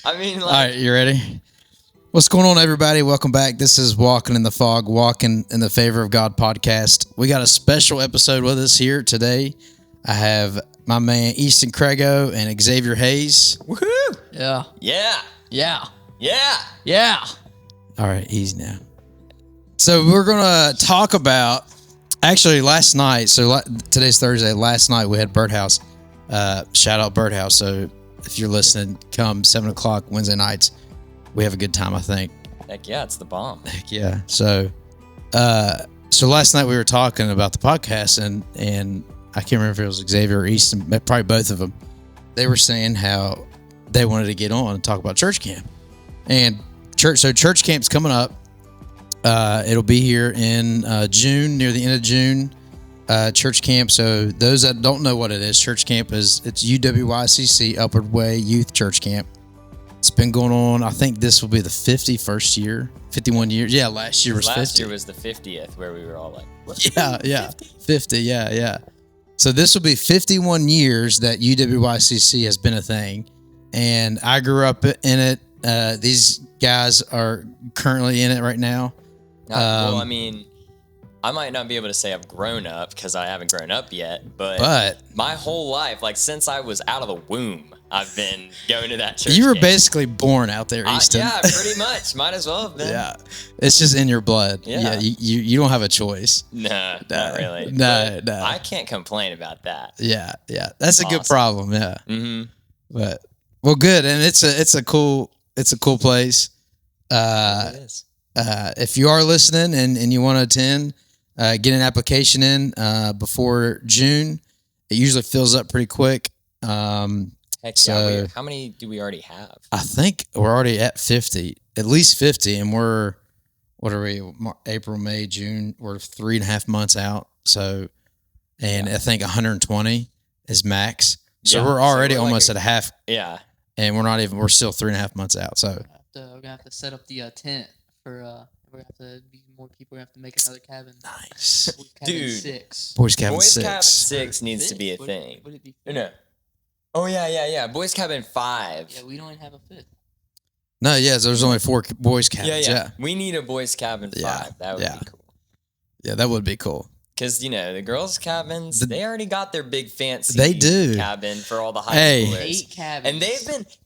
I mean, All right, you ready? What's going on, everybody? Welcome back. This is Walking in the Fog, Walking in the Favor of God podcast. We got a special episode with us here today. I have my man Easton Craigo and Xavier Hayes. Woohoo! Yeah. Yeah. Yeah. Yeah. Yeah. All right, easy now. So we're going to talk about, actually last night, today's Thursday, last night we had Birdhouse. Shout out Birdhouse. So if you're listening, come 7 o'clock Wednesday nights. We have a good time, I think. Heck yeah, it's the bomb. Heck yeah. So last night we were talking about the podcast, and I can't remember if it was Xavier or Easton, probably both of them. They were saying how they wanted to get on and talk about church camp. And church camp's coming up. It'll be here in June, near the end of June. Church camp. So those that don't know what it is, church camp it's UWYCC, Upward Way Youth Church Camp. It's been going on. I think this will be the 51st year, 51 years. Yeah, last year was 50. Last year was the 50th, where we were all like, what? Yeah, 50, yeah. So this will be 51 years that UWYCC has been a thing, and I grew up in it. These guys are currently in it right now. Well, I mean, I might not be able to say I've grown up because I haven't grown up yet, but my whole life, like since I was out of the womb, I've been going to that church. You were camp. basicly born out there, Easton. Yeah, pretty much. Might as well have been. Yeah, it's just in your blood. Yeah. You don't have a choice. No, not really. No. I can't complain about that. Yeah. That's a good problem. Yeah. Mm-hmm. But well, good, and it's a cool place. It is. If you are listening and you want to attend, get an application in before June. It usually fills up pretty quick. Heck so yeah. How many do we already have? I think we're already at 50, at least 50, and we're, what are we, April, May, June, we're 3.5 months out. So, and I think 120 is max. So we're already almost at a half. Yeah. And we're still 3.5 months out. So we're gonna have to set up the tent for we're gonna have to be more people. We're gonna have to make another cabin. Nice. Cabin Dude. 6. Boys Cabin Boys 6. Cabin 6 needs to be a thing. Would it be No. Oh, yeah. Boys Cabin 5. Yeah, we don't even have a fifth. No, yeah, there's only 4 boys cabins. Yeah. We need a Boys Cabin 5. Yeah, That would be cool. Yeah, that would be cool. Because, the girls' cabins, they already got their big fancy They do. cabin for all the high schoolers. 8 cabins. And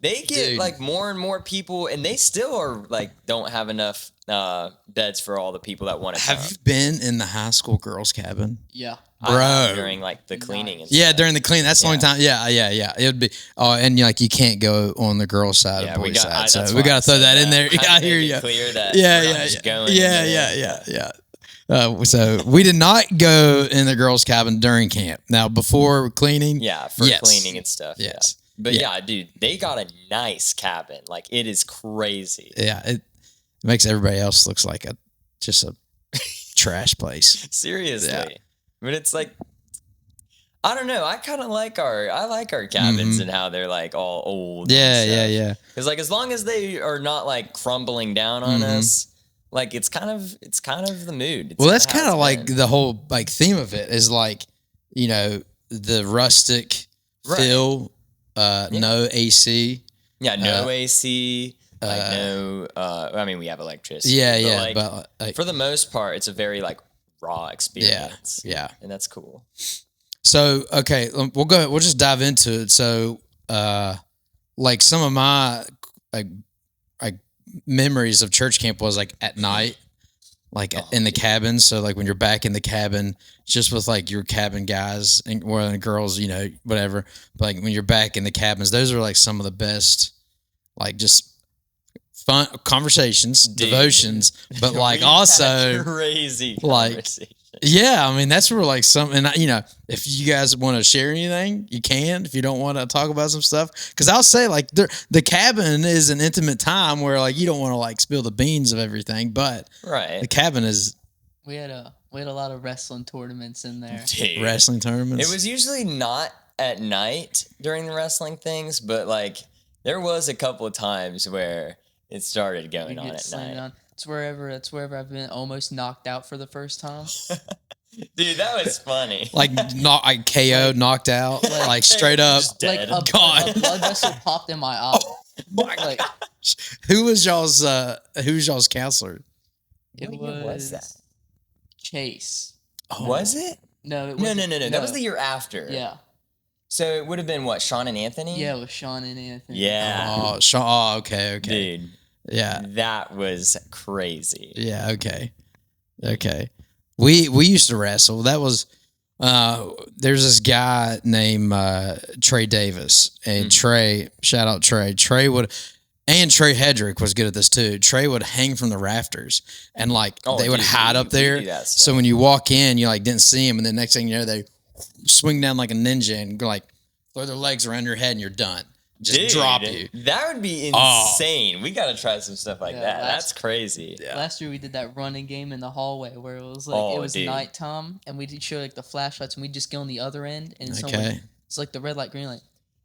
they get Dude. like more and more people, and they still are like, don't have enough beds for all the people that want to come. Have you been in the high school girls' cabin? Yeah. Bro. During like the cleaning and Yeah, stuff. during the clean. That's the only time. Yeah. It would be. Oh, and you can't go on the girls' side Yeah, or boys' side. that's So we why got I to throw said that in there. I I made hear it you. Clear that Yeah, we're not just going into it. Yeah. So we did not go in the girls' cabin during camp. Now before cleaning. Yeah, for yes. cleaning and stuff. Yes. Yeah. But yeah, dude, they got a nice cabin. Like it is crazy. Yeah, it makes everybody else looks like just a trash place. Seriously. Yeah. But it's like, I don't know. I kind of like our cabins and how they're like all old. Yeah. Because like as long as they are not like crumbling down on us, like it's kind of the mood. It's Well, that's how kind of it's like been. the whole like theme of it is like, the rustic feel, no AC. Yeah, no AC. Like no, I mean we have electricity. But like, for the most part, it's a very like raw experience. Yeah. And that's cool. So, okay, we'll go. We'll just dive into it. So, like some of my like memories of church camp was like at night, like in the cabin. So, like when you're back in the cabin, just with like your cabin guys and girls, whatever. But like when you're back in the cabins, those are like some of the best, like just fun conversations, devotions. But like also crazy like. conversation. Yeah, I mean that's where like if you guys want to share anything, you can. If you don't want to talk about some stuff, because I'll say like the cabin is an intimate time where like you don't want to like spill the beans of everything, but the cabin is. We had a lot of wrestling tournaments in there. Dude. Wrestling tournaments. It was usually not at night during the wrestling things, but like there was a couple of times where it started going on at night. It's wherever I've been almost knocked out for the first time. Dude, that was funny. Like KO, knocked out, like straight up. Just dead. Like a blood vessel popped in my eye. Like, Who was y'all's counselor? it What year was that? Chase. Oh. Was it? No, it No. wasn't. That was the year after. Yeah. So it would have been what, Sean and Anthony? Yeah, it was Sean and Anthony. Yeah. Oh, Sean. Oh, okay. Dude. Yeah. That was crazy. Yeah. Okay. We used to wrestle. That was there's this guy named Trey Davis, and Trey, shout out Trey. Trey Hedrick was good at this too. Trey would hang from the rafters and they would hide up there. So when you walk in, you didn't see him, and the next thing you know, they swing down like a ninja and go throw their legs around your head, and you're done. Just drop you. That would be insane. We got to try some stuff like that. That's crazy. Yeah. Last year we did that running game in the hallway where it was nighttime, and we did show the flashlights, and we just go on the other end, and it's like the red light, green light.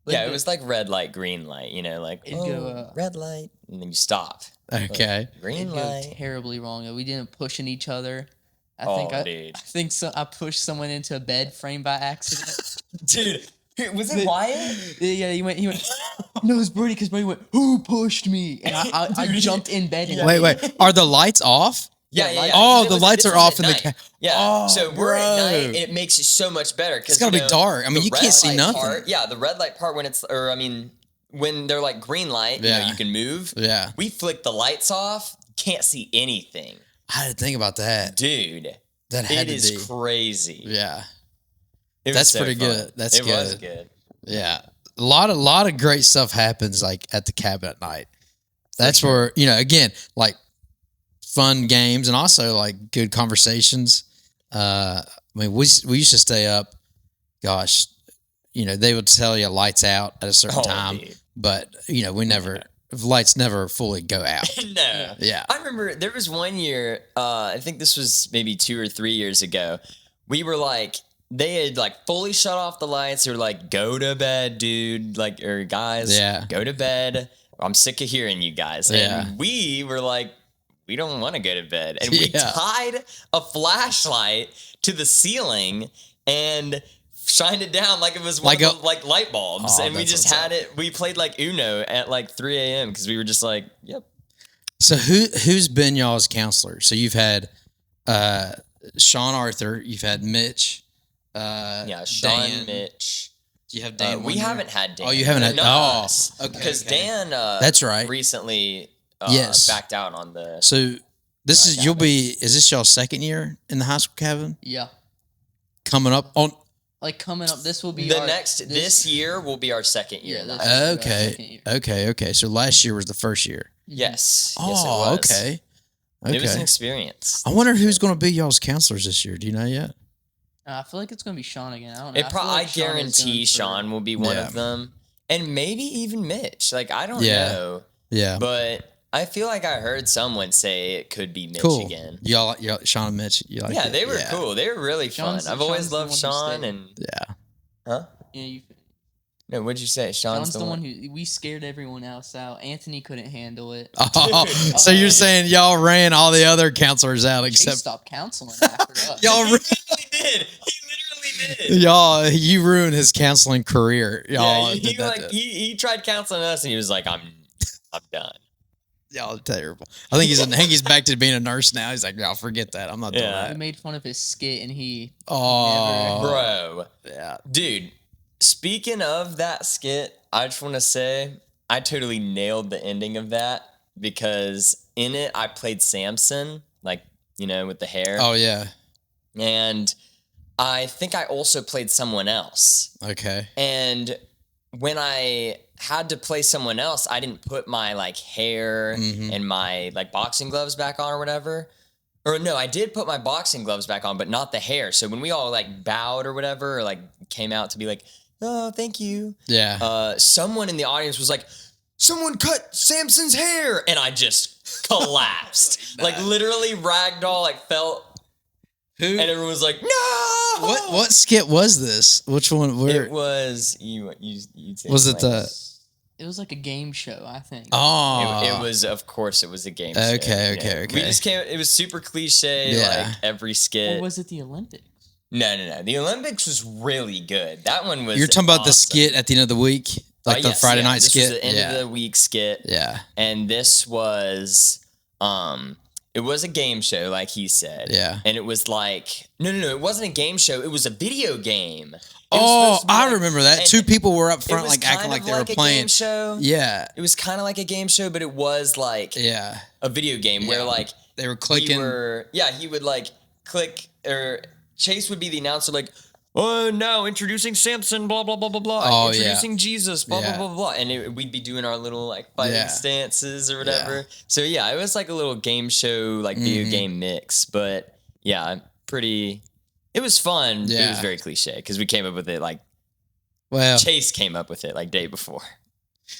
It was like red light, green light. Red light, and then you stop. Okay. Green light. Terribly wrong. We didn't push in each other. I think I pushed someone into a bed frame by accident. Dude. Was it Wyatt? Yeah, he went. No, it was Brody, because Brody went, "Who pushed me?" And I jumped in bed. And Wait. Are the lights off? Yeah. Oh, the lights are off in the Yeah. Oh, so we're at night, and it makes it so much better because it's gotta be dark. I mean, you can't see nothing. The red light part when they're like green light, you can move. Yeah. We flick the lights off, can't see anything. I had to think about that, dude. That had to be. It is crazy. Yeah. That's pretty good. It was good. Yeah. A lot of great stuff happens at the cabin at night. That's where, again, fun games and also good conversations. We used to stay up, gosh, they would tell you lights out at a certain time, dude. But lights never fully go out. No. Yeah. I remember there was one year, I think this was maybe 2 or 3 years ago. We were they had fully shut off the lights. They were go to bed, dude. Or guys, go to bed. I'm sick of hearing you guys. And we were we don't want to go to bed. And we tied a flashlight to the ceiling and shined it down like it was one of the light bulbs. And we just had it. We played Uno at 3 a.m. because we were just yep. So who's been y'all's counselor? So you've had Sean Arthur. You've had Mitch. Sean, Dan. Mitch. Do you have Dan? We haven't had Dan. Oh, you haven't had. Okay. Because Dan, that's right. Recently, backed out on the. So this is Is this y'all's second year in the high school cabin? Yeah. Coming up on. Coming up, this will be this year will be our second year. Okay. So last year was the first year. Yes. Oh, yes, it was. Okay. It was an experience. I wonder who's going to be y'all's counselors this year. Do you know yet? I feel like it's going to be Sean again. I don't know. I guarantee Sean will be one of them. And maybe even Mitch. I don't know. Yeah. But I feel like I heard someone say it could be Mitch again. Y'all, Sean and Mitch, you like it? They were cool. They were really fun. I've always loved Sean. And Huh? Yeah, No, what'd you say? Sean's the one who we scared everyone else out. Anthony couldn't handle it. So you're saying y'all ran all the other counselors out except stopped counseling after us. Y'all really did. He literally did. Y'all, you ruined his counseling career. Y'all, he tried counseling us, and he was like, "I'm done." Y'all are terrible. I think he's back to being a nurse now. He's like, "Y'all forget that. I'm not doing that." We made fun of his skit, and he bro, yeah, dude. Speaking of that skit, I just want to say I totally nailed the ending of that because in it I played Samson, with the hair. Oh yeah. And I think I also played someone else. Okay. And when I had to play someone else, I didn't put my hair and my boxing gloves back on or whatever. Or no, I did put my boxing gloves back on, but not the hair. So when we all bowed or whatever, or came out to be "Oh, thank you." Yeah. Someone in the audience was like, "Someone cut Samson's hair," and I just collapsed, literally ragdoll, felt. Who? And everyone was like, "No!" What skit was this? Which one? Where? It was you. Was it It was like a game show, I think. Oh, it was. Of course, it was a game show. Okay. We just came. It was super cliche, every skit. Or was it the Olympics? No. The Olympics was really good. That one was. You're talking about awesome. the skit at the end of the week. Like the Friday night skit? This was the end of the week skit. Yeah. And this was, it was a game show, like he said. Yeah. And it was like, no, it wasn't a game show. It was a video game. I remember that. Two people were up front, like acting like they were playing. Game show. Yeah. It was kind of like a game show, but it was like a video game where like they were clicking. He would like click, or Chase would be the announcer, like, oh, now introducing Samson, blah, blah, blah, blah, blah. Introducing Jesus, blah, blah, blah, blah. And we'd be doing our little, like, fighting stances or whatever. Yeah. So, it was like a little game show, like, video game mix. But, it was fun. Yeah. It was very cliche because we came up with it, like, Chase came up with it, like, day before.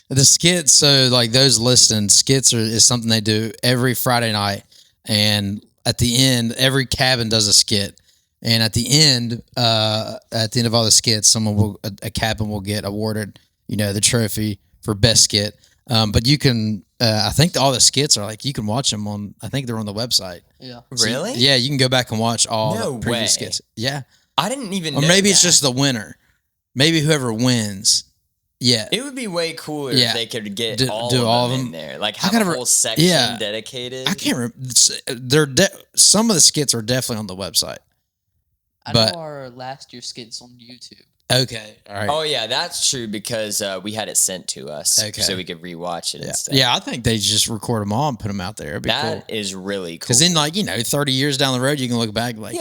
The skits, so, like, those listening, skits is something they do every Friday night. And at the end, every cabin does a skit. And at the end of all the skits, a cabin will get awarded, the trophy for best skit. But you can, I think all the skits are like, you can watch them on, I think they're on the website. Yeah. So really? Yeah, you can go back and watch all the previous skits. Yeah. I didn't even know. Or maybe it's just the winner. Maybe whoever wins. Yeah. It would be way cooler if they could get all of them in there. Like have a whole section dedicated. I can't remember. Some of the skits are definitely on the website. I know our last year skits on YouTube. Okay. All right. Oh, yeah, that's true because we had it sent to us so we could rewatch it and stuff. Yeah, I think they just record them all and put them out there. It'd be cool. That is really cool. Because then, like, 30 years down the road, you can look back like,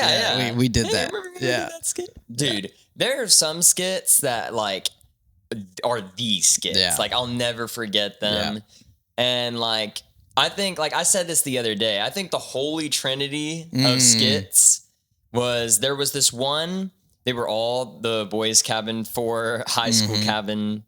we did that. That skit? Dude, there are some skits that, like, are the skits. Yeah. Like, I'll never forget them. Yeah. And, like, I think, like, I said this the other day, I think the holy trinity of skits there was this one. They were all the boys' cabin 4 high school cabin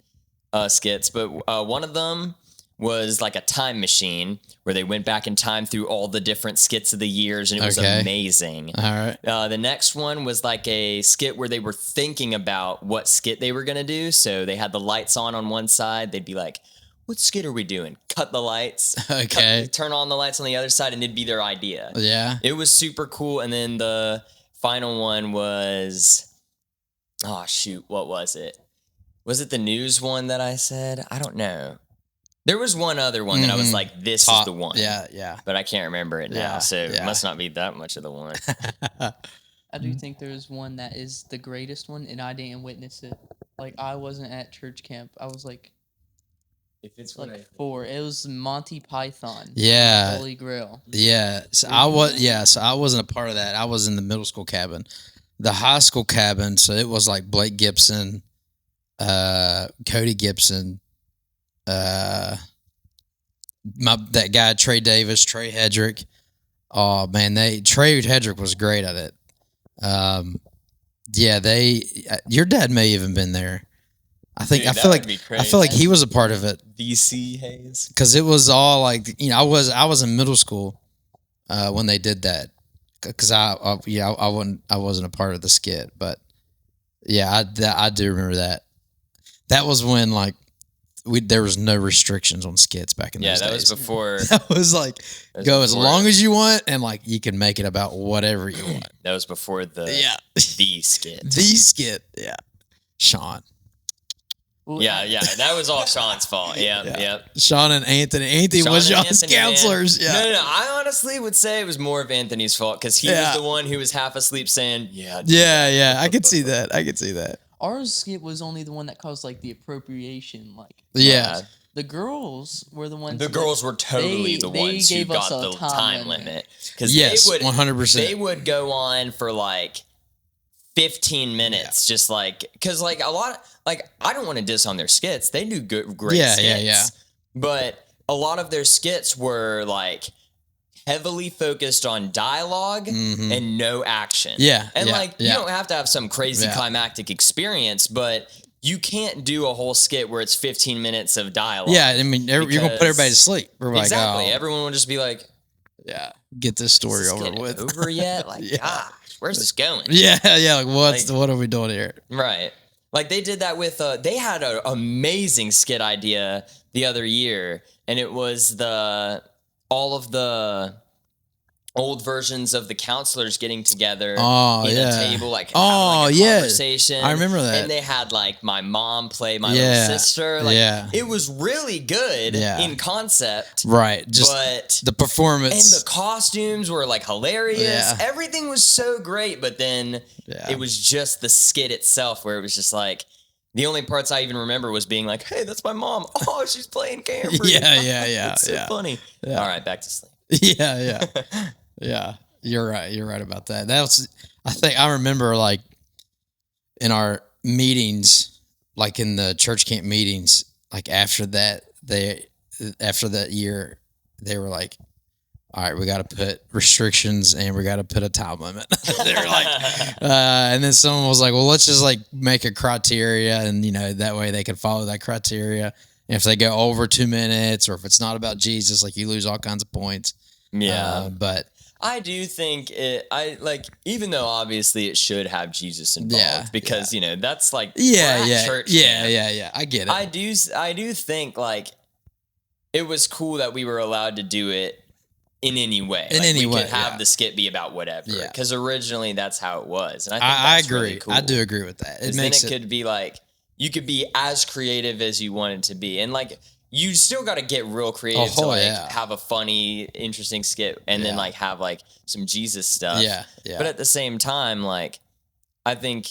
skits, but one of them was like a time machine where they went back in time through all the different skits of the years, and it was amazing. All right. The next one was like a skit where they were thinking about what skit they were going to do. So they had the lights on one side. They'd be like, what skit are we doing? Cut the lights. Okay. Turn on the lights on the other side, and it'd be their idea. Yeah. It was super cool. And then the final one was, oh shoot, what was it? Was it the news one that I said? I don't know. There was one other one that I was like, this is the one. Yeah. But I can't remember it now, so it must not be that much of the one. I do think there's one that is the greatest one, and I didn't witness it. Like, I wasn't at church camp. I was like, if it's like 4. It was Monty Python. Yeah. Holy Grail. Yeah. So I wasn't a part of that. I was in the middle school cabin. The high school cabin, so it was like Blake Gibson, Cody Gibson, that guy Trey Davis, Trey Hedrick. Oh man, Trey Hedrick was great at it. Your dad may even been there. I feel like he was a part of it. VC Hayes, because it was all like I was in middle school when they did that. Because I wasn't a part of the skit, but I do remember that. That was when like there was no restrictions on skits back in those days. Yeah, that was before. That was like go as long as you want, and like you can make it about whatever you want. That was before the skit. The skit, yeah. Sean. Yeah, that was all Sean's fault. Yeah. Sean and Anthony. Anthony was Sean's counselors. Yeah. No. I honestly would say it was more of Anthony's fault because he was the one who was half asleep saying, Yeah. I could see that. Our skit was only the one that caused like the appropriation. Like, the girls were the ones. The girls were totally the ones who got the time limit. Because 100%. They would go on for like 15 minutes, just like, because like a lot, like I don't want to diss on their skits. They do great skits. Yeah. But a lot of their skits were like heavily focused on dialogue and no action. Yeah. And you don't have to have some crazy climactic experience, but you can't do a whole skit where it's 15 minutes of dialogue. Yeah, I mean, you're going to put everybody to sleep. Exactly. Everyone will just be like, get this story over with. Over yet? Like, gosh, where's this going? Yeah. Like, what are we doing here? Right. Like, they did that with, they had an amazing skit idea the other year, and it was all of the old versions of the counselors getting together in a table, like having like a conversation. I remember that. And they had like my mom play my little sister. Like it was really good in concept. Right. Just but the performance. And the costumes were like hilarious. Yeah. Everything was so great, but then it was just the skit itself where it was just like the only parts I even remember was being like, hey, that's my mom. Oh, she's playing Camper. Yeah. It's so funny. Yeah. All right, back to sleep. Yeah. Yeah, you're right. You're right about that. I remember like in our meetings, like in the church camp meetings, like after that year, they were like, all right, we got to put restrictions and we got to put a time limit. They were like, and then someone was like, well, let's just like make a criteria and, that way they can follow that criteria. And if they go over 2 minutes or if it's not about Jesus, like you lose all kinds of points. Yeah. But I do think even though obviously it should have Jesus involved because, that's like church. Yeah. I get it. I do think like it was cool that we were allowed to do it in any way. We could have the skit be about whatever. Yeah. Because originally that's how it was. And I think that's agree. Really cool. I do agree with that. It could be like you could be as creative as you wanted to be. And like you still got to get real creative to have a funny, interesting skit and then like have like some Jesus stuff. Yeah. But at the same time, like I think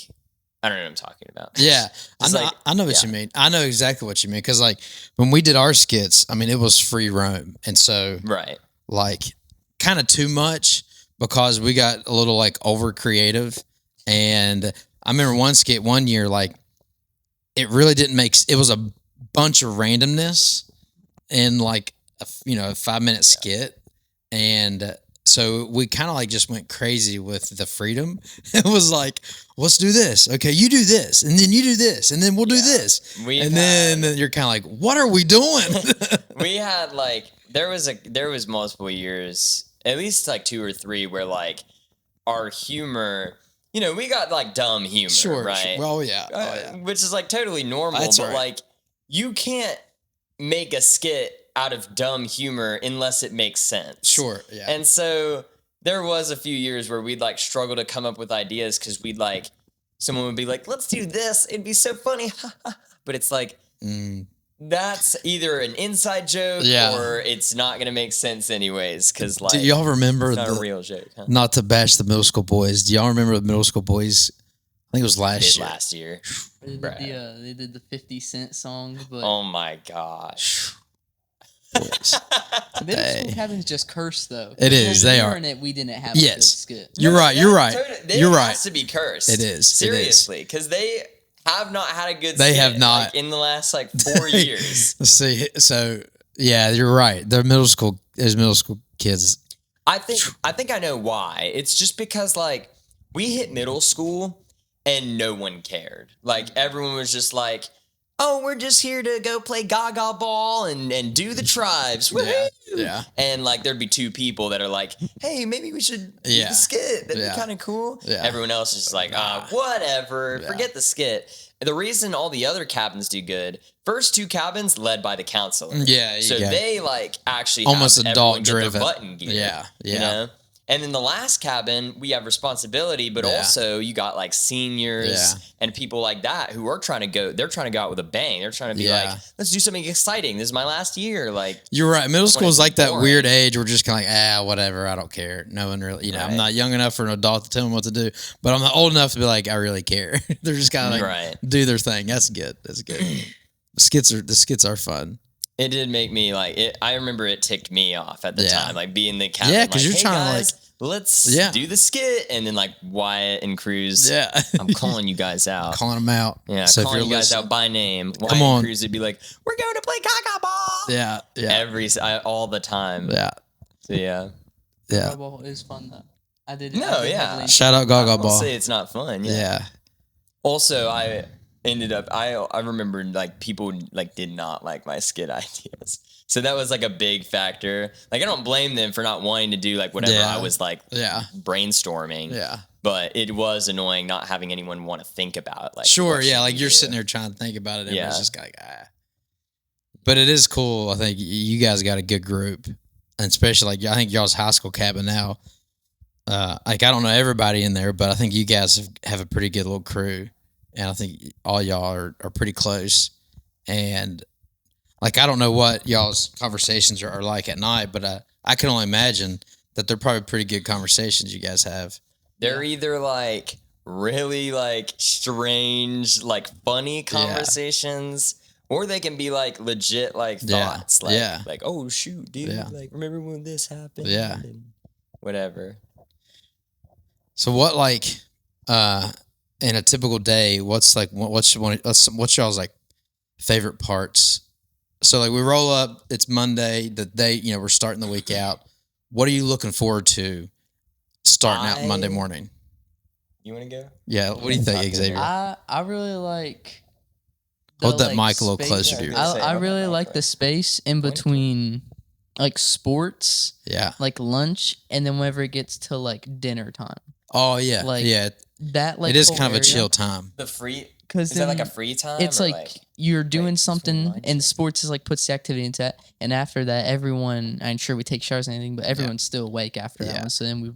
I don't know what I'm talking about. Yeah. I know what you mean. I know exactly what you mean. Cause like when we did our skits, I mean, it was free roam. And so like kind of too much because we got a little like over creative. And I remember one skit one year, like it really didn't it was a bunch of randomness in like a 5-minute skit, and so we kind of like just went crazy with the freedom. It was like, let's do this, okay, you do this and then you do this and then we'll do this, then you're kind of like, what are we doing? We had like there was multiple years, at least like 2 or 3, where like our humor, we got like dumb humor, right? Well, yeah. Which is like totally normal. That's but right. Like you can't make a skit out of dumb humor unless it makes sense. Sure, yeah. And so there was a few years where we'd like struggle to come up with ideas because we'd like, someone would be like, let's do this. It'd be so funny. But it's like, that's either an inside joke or it's not going to make sense anyways. Because like, do y'all remember it's not a real joke? Huh? Not to bash the middle school boys. Do y'all remember the middle school boys? I think it was last year. They did the 50 Cent song. But oh my gosh. The middle school cabin's just cursed though. It is. They are. It, we didn't have a good skit. You're right. You're right. You're right. It has to be cursed. It is. Seriously. Because they have not had a good skit. They have not. Like, in the last like 4 years. Let's see. So, yeah, you're right. There's middle school kids. I think I know why. It's just because like we hit middle school and no one cared. Like everyone was just like, oh, we're just here to go play Gaga Ball and do the tribes. Yeah. And like there'd be 2 people that are like, hey, maybe we should do the skit. That'd be kind of cool. Yeah. Everyone else is just like, whatever. Yeah. Forget the skit. The reason all the other cabins do good, first 2 cabins led by the counselor. Yeah. So they like actually almost have adult driven. Their button gear. Yeah. You know? And then the last cabin, we have responsibility, but also you got like seniors and people like that who are trying to go. They're trying to go out with a bang. They're trying to be like, let's do something exciting. This is my last year. Like you're right. Middle school is like that weird age where we're just kind of like, whatever. I don't care. No one really, I'm not young enough for an adult to tell them what to do, but I'm not old enough to be like, I really care. They're just kind of like do their thing. That's good. That's good. The skits are fun. It did make me like it. I remember it ticked me off at the time, like being the captain. Yeah, because like, you're trying to like, let's do the skit, and then like Wyatt and Cruz. Yeah, I'm calling you guys out. Calling them out. Yeah, so calling you guys out by name. Wyatt and Cruz would be like, "We're going to play Gaga Ball." Yeah. All the time. Yeah. So yeah. Gaga Ball is fun though. I did. Shout out Gaga Ball. I'll say it's not fun. Yeah. Also, I ended up. I remember like people like did not like my skit ideas. So that was like a big factor. Like I don't blame them for not wanting to do like whatever I was like brainstorming. Yeah. But it was annoying not having anyone want to think about like like you're sitting there trying to think about it and it's just like But it is cool. I think you guys got a good group. and especially like I think y'all's high school cabin now. Like I don't know everybody in there, but I think you guys have a pretty good little crew, and I think all y'all are pretty close. And like I don't know what y'all's conversations are like at night, but I can only imagine that they're probably pretty good conversations you guys have. They're either like really like strange, like funny conversations, or they can be like legit like thoughts, like oh shoot, dude, like remember when this happened? Yeah, and whatever. So what like in a typical day? What's y'all's like favorite parts? So like we roll up, it's Monday, the day, we're starting the week out. What are you looking forward to starting out Monday morning? You want to go? Yeah. What do you think, Xavier? I really like. Hold that mic a little closer to you. I really like the space in between, like sports, like lunch, and then whenever it gets to like dinner time. Oh yeah, like that. Like it is kind of a chill time. The free. Is that like a free time? It's like you're doing something, and sports is like puts the activity into that. And after that, everyone, I'm sure we take showers and anything, but everyone's still awake after that one. So then we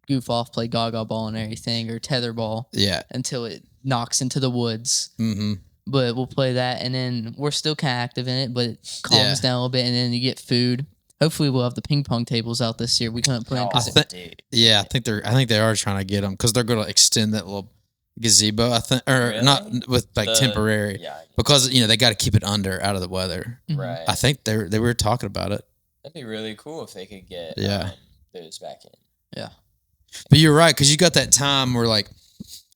goof off, play gaga ball and everything, or tetherball. Yeah. Until it knocks into the woods. Mm-hmm. But we'll play that, and then we're still kind of active in it, but it calms down a little bit, and then you get food. Hopefully, we'll have the ping pong tables out this year. We couldn't play them I think they are trying to get them because they're going to extend that little gazebo. I think, or not with like temporary, because they got to keep it out of the weather. Right. I think they were talking about it. That'd be really cool if they could get those back in. Yeah. But you're right, because you got that time where like.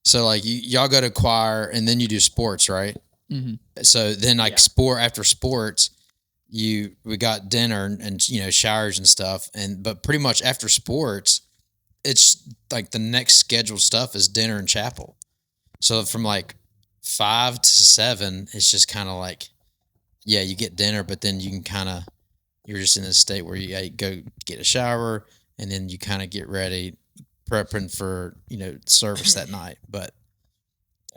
So like y'all go to choir and then you do sports, right? Mm-hmm. So then like after sports, we got dinner and showers and stuff, but pretty much after sports, it's like the next scheduled stuff is dinner and chapel. So from like 5 to 7, it's just kind of like, you get dinner, but then you can you're just in a state where you go get a shower and then you kind of get ready. Prepping for service that night, but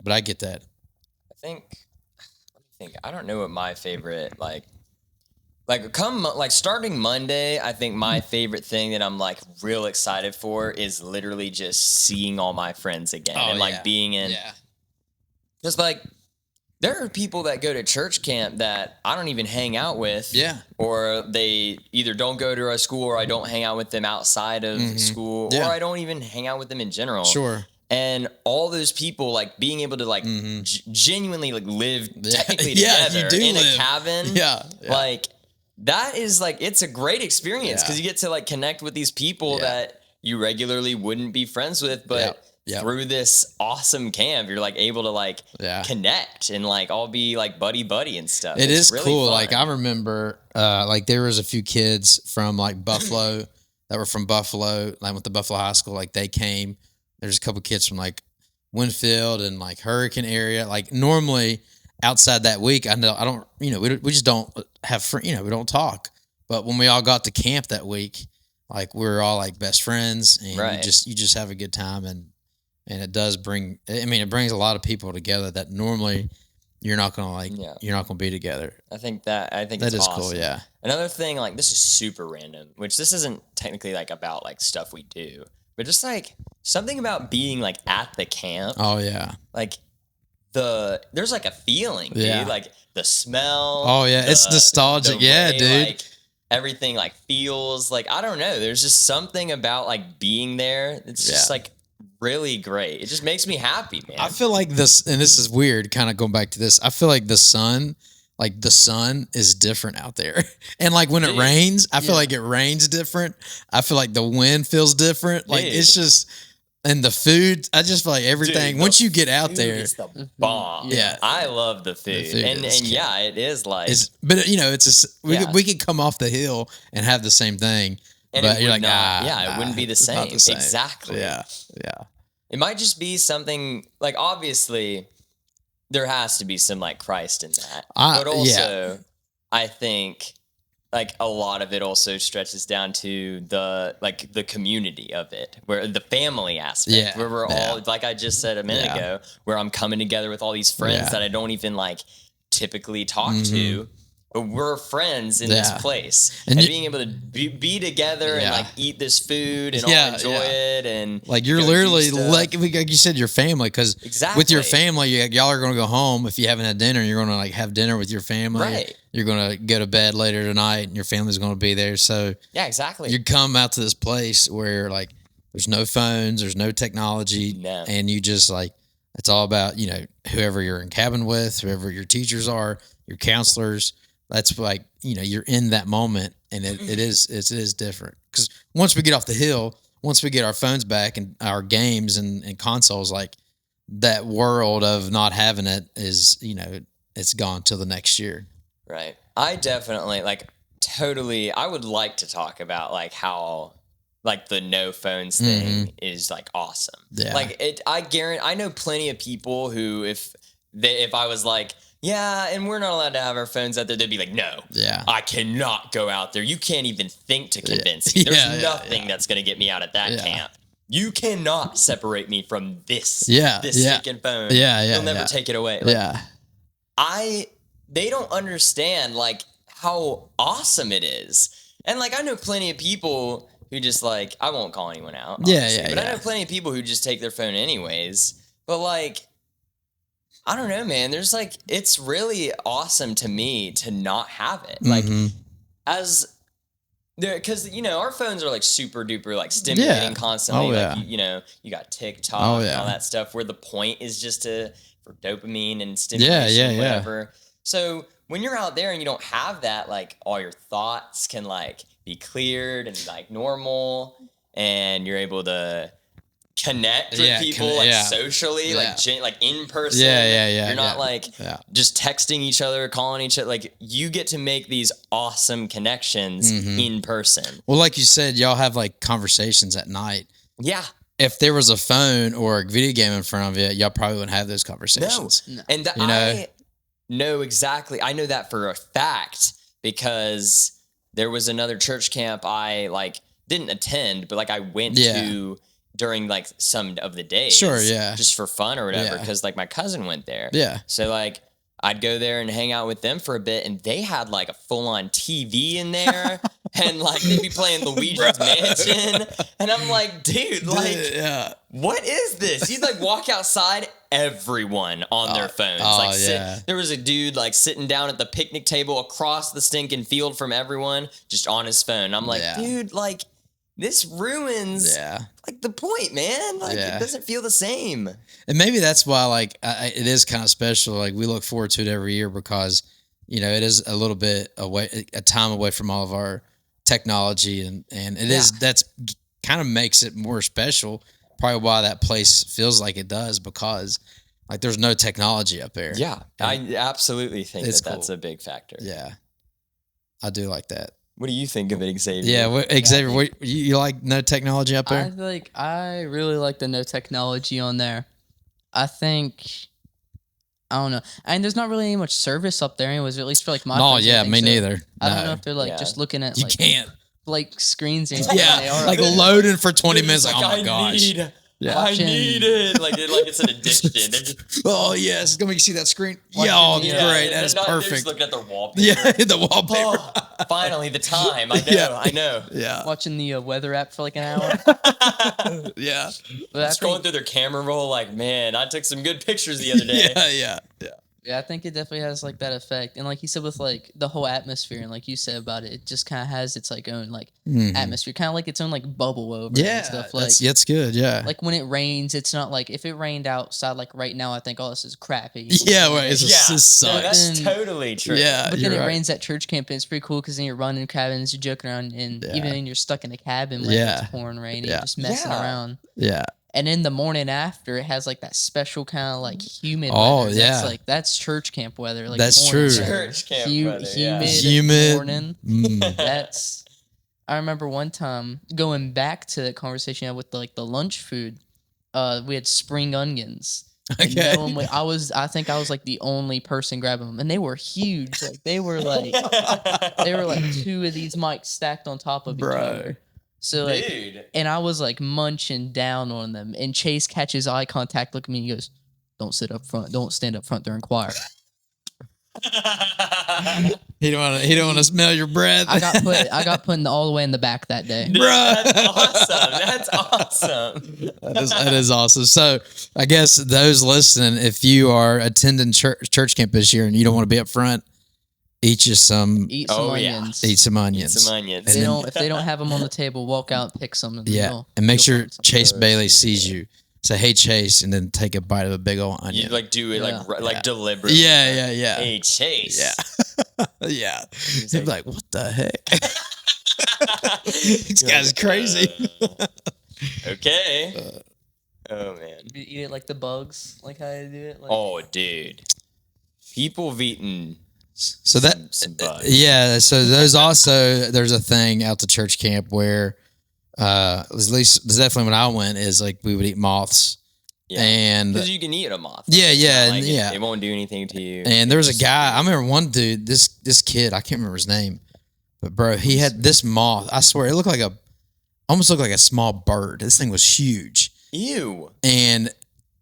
I get that. I don't know what my favorite starting Monday. I think my favorite thing that I'm like real excited for is literally just seeing all my friends again and being in. Yeah. Because like there are people that go to church camp that I don't even hang out with. Yeah. Or they either don't go to our school or I don't hang out with them outside of school or I don't even hang out with them in general. Sure. And all those people like being able to like genuinely like live technically together in a cabin. Yeah. Like that is like, it's a great experience because you get to like connect with these people that you regularly wouldn't be friends with, but through this awesome camp, you're like able to like connect and like all be like buddy and stuff. It's is really cool. Fun. Like I remember, like there was a few kids from like Buffalo that were from Buffalo, like with the Buffalo High School. Like they came. There's a couple kids from like Winfield and like Hurricane area. Like normally outside that week, I don't, we just don't have, we don't talk. But when we all got to camp that week, like we were all like best friends, and you just have a good time and it does bring. I mean, it brings a lot of people together that normally you're not gonna you're not gonna be together. I think that is awesome. Cool. Yeah. Another thing, like this is super random, which this isn't technically like about like stuff we do, but just like something about being like at the camp. Oh yeah. Like there's like a feeling, dude. Like the smell. Oh yeah, it's nostalgic. Yeah, dude. Like, everything like feels like, I don't know. There's just something about like being there. It's just like really great. It just makes me happy, man. I feel like this, and this is weird, kind of going back to this. I feel like the sun is different out there. And like when it rains, I feel like it rains different. I feel like the wind feels different. Like it's just, and the food, I just feel like everything, once you get out there. It's the bomb. Yeah. I love the food. And it is like. But we could come off the hill and have the same thing. But you're like, it wouldn't be the same. Exactly. Yeah. It might just be something, like obviously there has to be some like Christ in that. But also, I think like a lot of it also stretches down to the community of it, where the family aspect, where we're all, like I just said a minute ago, where I'm coming together with all these friends that I don't even like typically talk to. but we're friends in this place, and being able to be together and like eat this food and all enjoy it, and like you're literally like you said, your family, because with your family, y'all are going to go home. If you haven't had dinner, you're going to like have dinner with your family. Right. You're going to go to bed later tonight, and your family's going to be there. So yeah, exactly. You come out to this place where like there's no phones, there's no technology, and you just like it's all about whoever you're in cabin with, whoever your teachers are, your counselors. That's like, you're in that moment, and it is different. Because once we get off the hill, once we get our phones back and our games and consoles, like that world of not having it is, it's gone till the next year. Right. I definitely I would like to talk about like how like the no phones thing is like awesome. Yeah. Like I know plenty of people who if I was like, yeah, and we're not allowed to have our phones out there, they'd be like, no, I cannot go out there. You can't even think to convince me. There's nothing that's going to get me out at that camp. You cannot separate me from this stinking phone. You'll never take it away. Like, they don't understand like how awesome it is. And like, I know plenty of people who just like, I won't call anyone out. But I know plenty of people who just take their phone anyways. But like, I don't know, man. There's like, it's really awesome to me to not have it. Like, because our phones are like super duper like stimulating constantly. Like, you got TikTok and all that stuff where the point is just for dopamine and stimulation, whatever. So when you're out there and you don't have that, like all your thoughts can like be cleared and like normal, and you're able to connect with people socially, like in person. You're not like just texting each other, calling each other. Like you get to make these awesome connections in person. Well, like you said, y'all have like conversations at night. Yeah. If there was a phone or a video game in front of you, y'all probably wouldn't have those conversations. No. And I know exactly. I know that for a fact because there was another church camp I like didn't attend, but like I went to during like some of the days. Sure, yeah. Just for fun or whatever, because like my cousin went there. Yeah. So like I'd go there and hang out with them for a bit, and they had like a full-on TV in there, and like they'd be playing Luigi's Mansion, and I'm like, dude, like, what is this? You'd like walk outside, everyone on their phones. There was a dude like sitting down at the picnic table across the stinking field from everyone, just on his phone. I'm like, dude, like, this ruins like the point, man. Like it doesn't feel the same. And maybe that's why like it is kind of special. Like we look forward to it every year because it is a little bit a time away from all of our technology, and it is that's kind of makes it more special. Probably why that place feels like it does, because like there's no technology up there. Yeah, I absolutely think that's a big factor. Yeah, I do like that. What do you think of it, Xavier? Yeah, Xavier, you like no technology up there? I really like the no technology on there. I don't know. And there's not really any much service up there anyways, at least for like my friends, me neither. I don't know if they're like just looking at you can't like screens and like loading for 20 minutes. Like, oh my gosh. I need it. Like it's an addiction. Oh yes, it's gonna make you see that screen. Great. That is perfect. Just looking at their wallpaper. Yeah, the wallpaper. Oh, finally, the time. I know. Yeah. Watching the weather app for like an hour. Yeah. Just going through their camera roll. Like, man, I took some good pictures the other day. Yeah, I think it definitely has like that effect, and like you said with like the whole atmosphere, and like you said about it, it just kind of has its like own like atmosphere, kind of like its own like bubble over it and stuff. Like that's good. Yeah, like when it rains, it's not like if it rained outside like right now, I think this is crappy. Yeah, right. It sucks. That's totally true. Yeah, but then it rains at church camp, and it's pretty cool because then you're running cabins, you're joking around, and even when you're stuck in a cabin when it's pouring rain, and you're just messing around. Yeah. And in the morning after, it has like that special kind of like humid weather. That's church camp weather. Like that's true. Church camp weather. Humid morning. I remember one time going back to the conversation I had with like the lunch food. We had spring onions. Okay. I think I was like the only person grabbing them, and they were huge. Like they were like two of these mics stacked on top of each other. So like, dude. And I was like munching down on them, and Chase catches eye contact, look at me, and he goes, "Don't sit up front. Don't stand up front during choir." He don't want to smell your breath. I got put all the way in the back that day. Dude, that's awesome. That's awesome. That is awesome. So I guess those listening, if you are attending church camp this year and you don't want to be up front, eat some onions. Eat some onions. Eat some onions. If they don't have them on the table, walk out and pick some. And make sure Chase Bailey sees you. Say, hey, Chase, and then take a bite of a big old onion. You do it like deliberately. Yeah. Hey, Chase. Yeah. Yeah. He'd be like, what the heck? This guy's crazy. Okay. Oh, man. You eat it like the bugs, like how they do it? Oh, dude. People have eaten some bugs. Yeah. So there's also, there's a thing out to church camp where, at least definitely when I went, is like we would eat moths. Yeah. And because you can eat a moth. Yeah. It won't do anything to you. And there was a guy, I remember one dude, this kid, I can't remember his name, but bro, he had this moth. I swear, it almost looked like a small bird. This thing was huge. Ew. And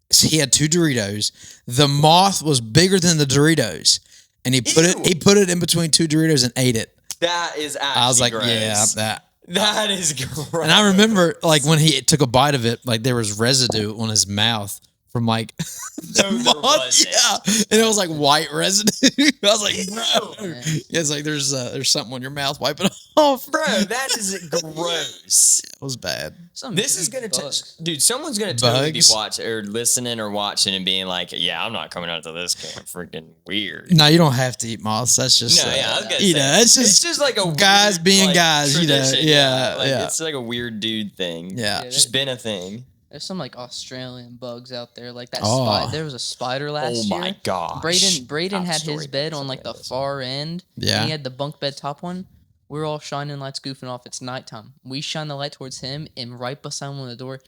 so he had 2 Doritos. The moth was bigger than the Doritos. And he put it in between 2 Doritos and ate it. That is actually I was like, gross. yeah, that is gross. And I remember, like, when he took a bite of it, like, there was residue on his mouth from, like, the moth. Yeah. And it was, like, white residue. I was like, bro. Yeah, it's like, there's something on your mouth. Wipe it off. Bro, that is gross. It was bad. This is going to dude, someone's going to totally be watching or listening or watching and being like, yeah, I'm not coming out to this camp. Freaking weird. No, you don't have to eat moths. That's just, I was gonna say, it's just like a guys weird, being guys, tradition. Yeah. It's like a weird dude thing. Yeah. Just been a thing. There's some like Australian bugs out there, like that. There was a spider last year. Oh my gosh! Braden had his bed on like the far end. Yeah, and he had the bunk bed top one. We're all shining lights, goofing off. It's nighttime. We shine the light towards him, and right beside him on the door,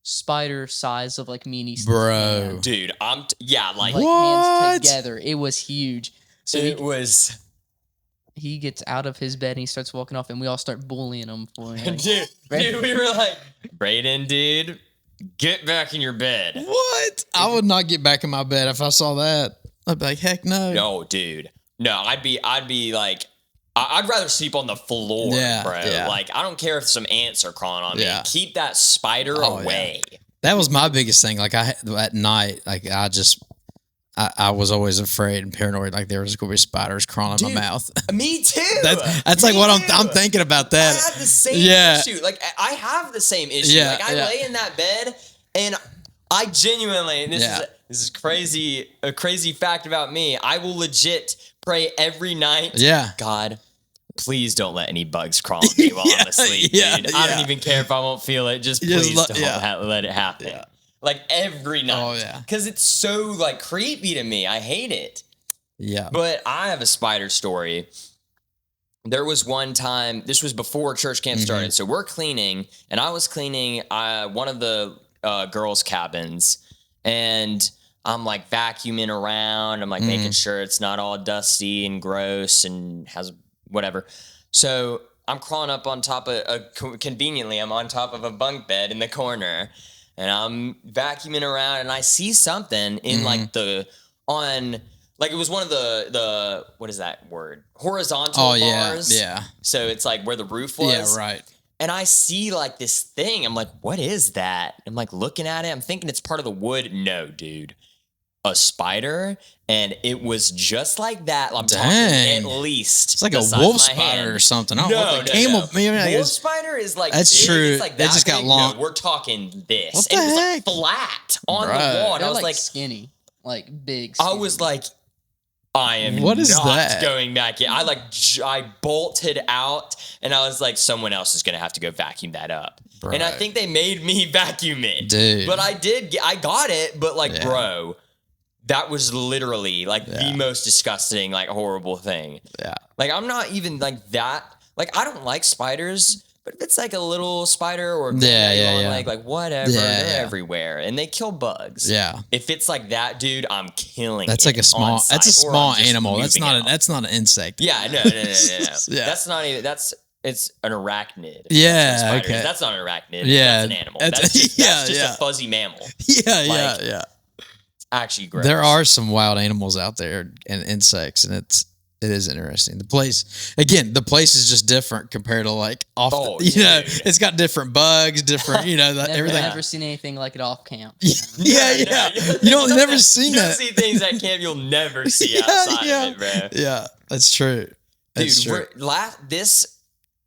spider size of like me and Easton. Bro, dude, like hands together. It was huge. So he gets out of his bed and he starts walking off, and we all start bullying him for him. Dude, we were like, Braden, dude. Get back in your bed. What? I would not get back in my bed if I saw that. I'd be like, heck no. No, dude. No, I'd be like, I'd rather sleep on the floor, bro. Yeah. Like, I don't care if some ants are crawling on me. Keep that spider away. Yeah. That was my biggest thing. Like, at night, like, I was always afraid and paranoid, like there was going to be spiders crawling in my mouth. Me too. That's like what I'm thinking about that. I had the same issue. Like I have the same issue. Yeah, like I lay in that bed and I genuinely, and this is crazy, a crazy fact about me. I will legit pray every night. Yeah. God, please don't let any bugs crawl on me while I'm asleep, dude. I don't even care if I won't feel it. Just please don't let it happen. Yeah. Like every night. Oh, yeah. Because it's so like creepy to me. I hate it. Yeah. But I have a spider story. There was one time, this was before church camp started. So we're cleaning, and I was cleaning one of the girls' cabins. And I'm like vacuuming around. I'm like making sure it's not all dusty and gross and has whatever. So I'm crawling up on top of, conveniently, I'm on top of a bunk bed in the corner. And I'm vacuuming around, and I see something in like it was one of the what is that word? Horizontal bars. Yeah. So it's like where the roof was. Yeah, right. And I see like this thing. I'm like, what is that? I'm like looking at it. I'm thinking it's part of the wood. No, dude. A spider, and it was just like that. I'm talking at least. It's like a wolf spider or something. I don't know what the camel. Wolf spider is like that's big. true. It's like they just got long. No, we're talking this. What the and it was heck? like flat on the wall. And I was like skinny, like big. Skinny. I was like, I am not going back in. I bolted out, and I was like, someone else is gonna have to go vacuum that up. Bro. And I think they made me vacuum it, dude. But I got it, but like, bro. That was literally like the most disgusting, like horrible thing. Yeah. Like I'm not even like that. Like I don't like spiders, but if it's like a little spider or like whatever, they're everywhere and they kill bugs. Yeah. If it's like that, dude, I'm killing. That's like a small. That's a small animal. That's not an insect. Yeah. No. Yeah. That's not even. It's an arachnid. Yeah. Okay. That's not an arachnid. Yeah. That's an animal. That's just a fuzzy mammal. Yeah. actually gross. There are some wild animals out there and insects, and it is interesting. The place is just different compared to like off. It's got different bugs, different everything. Never seen anything like it off camp. Yeah. You never seen that. You see things at camp you'll never see outside of it, bro. Yeah, that's true. That's true.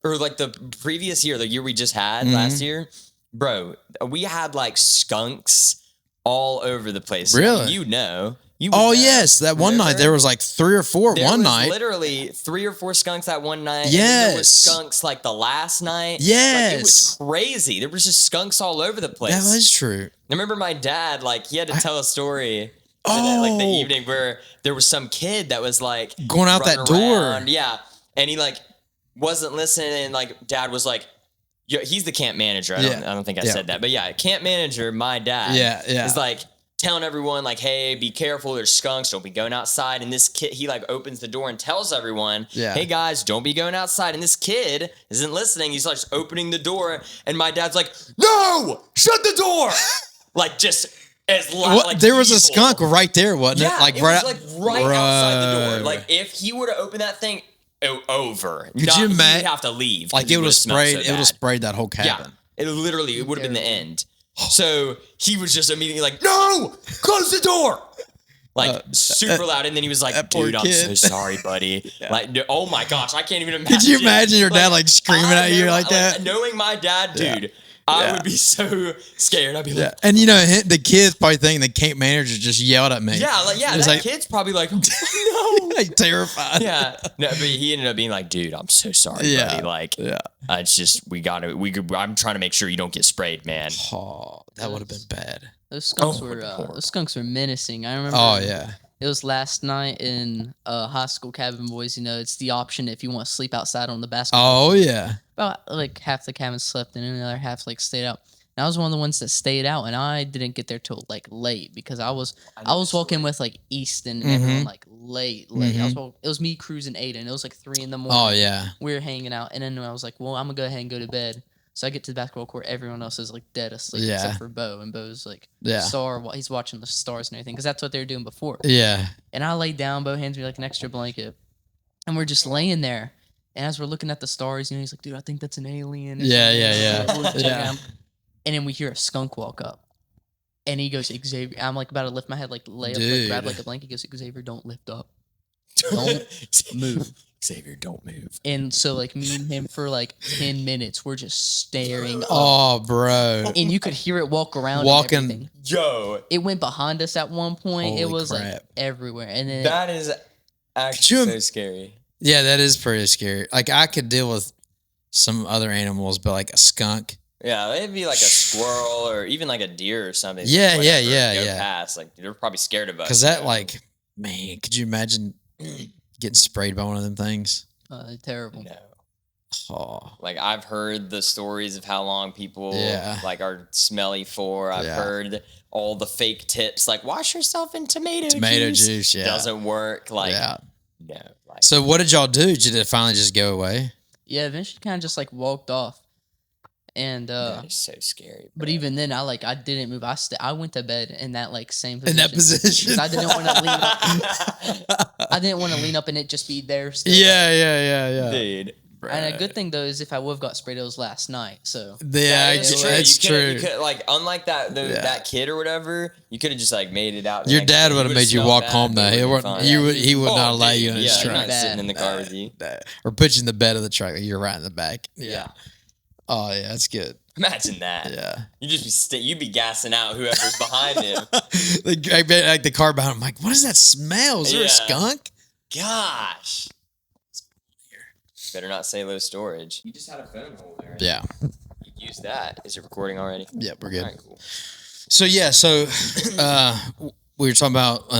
The previous year, the year we just had last year, bro, we had like skunks all over the place. Really? Yes, that one night there was like 3 or 4 one night. Literally 3 or 4 skunks that one night. Yes. There was skunks like the last night. Yes. Like, it was crazy. There was just skunks all over the place. That was true. I remember my dad, like, he had to tell a story like the evening where there was some kid that was like going out that door. Yeah. And he like wasn't listening, and like dad was like, he's the camp manager. I don't think I said that. But yeah, camp manager, my dad is like telling everyone like, hey, be careful, there's skunks, don't be going outside. And this kid, he like opens the door and tells everyone, hey guys, don't be going outside. And this kid isn't listening. He's like opening the door, and my dad's like, no, shut the door. Like just as loud. Like there was a skunk right there, wasn't it? Like it was right outside the door. Like if he would have opened that thing, over. Could you imagine? He'd have to leave. Like it would have sprayed. It would have sprayed that whole cabin. Yeah, it would have been the end. So he was just immediately like, "No, close the door!" Like super loud, and then he was like, "Dude, I'm so sorry, buddy." Like, oh my gosh, I can't even imagine. Could you imagine your dad like screaming at you like that? Knowing my dad, dude. I would be so scared. I'd be like, and the kids probably thinking the camp manager just yelled at me. That kid's probably like, no, like terrified. No, but he ended up being like, dude, I'm so sorry, buddy. Like, it's just I'm trying to make sure you don't get sprayed, man. Oh, that would have been bad. Those skunks were menacing. I remember. Oh yeah. It was last night in high school cabin, boys. It's the option if you want to sleep outside on the basketball. Oh yeah. About like half the cabin slept in, and the other half like stayed out. And I was one of the ones that stayed out, and I didn't get there till like late because I was walking with like Easton and everyone like late. It was me cruising Aiden. It was like 3 a.m. Oh yeah. We were hanging out, and then I was like, well, I'm gonna go ahead and go to bed. So I get to the basketball court. Everyone else is like dead asleep except for Bo, and Bo's like he's watching the stars and everything because that's what they were doing before. Yeah. And I laid down. Bo hands me like an extra blanket, and we're just laying there. And as we're looking at the stars, he's like, dude, I think that's an alien. Yeah. And then we hear a skunk walk up. And he goes, Xavier. I'm like about to lift my head, like lay up, like, grab like a blanket. He goes, Xavier, don't lift up. Don't move. Xavier, don't move. And so like me and him for like 10 minutes, we're just staring up. Oh, bro. And you could hear it walk around. Walking. Yo. It went behind us at one point. Holy it was crap. like everywhere. And then that is actually so scary. Yeah, that is pretty scary. Like I could deal with some other animals, but like a skunk. Yeah, it'd be like a squirrel or even like a deer or something. Yeah. Past. Like they're probably scared of us. Because that like, man, could you imagine getting sprayed by one of them things? Terrible. No. Oh. Like I've heard the stories of how long people like are smelly for. I've heard all the fake tips like wash yourself in tomato juice. Doesn't work. Like no. Like, so what did y'all do? Did it finally just go away? Yeah, eventually kind of just like walked off. And that is so scary. Bro. But even then, I didn't move. I went to bed in that like same position. In that position, because I didn't want to lean up. I didn't want to lean up and it just be there. Still. Yeah. Dude. And a good thing though is if I would have got sprayed, it was last night. So it's true. You could, like unlike that kid or whatever, you could have just like made it out. Your dad would have made you walk home though. He would not allow you in his truck. Sitting in the car with you, or put you in the bed of the truck. You're right in the back. Yeah. Oh yeah, that's good. Imagine that. Yeah. You'd be gassing out whoever's behind him. like the car behind him. I'm like, what is that smell? Is there a skunk? Gosh. Better not say low storage. You just had a phone holder. Yeah. You use that. Is it recording already? Yeah, we're good. All right, cool. So we were talking about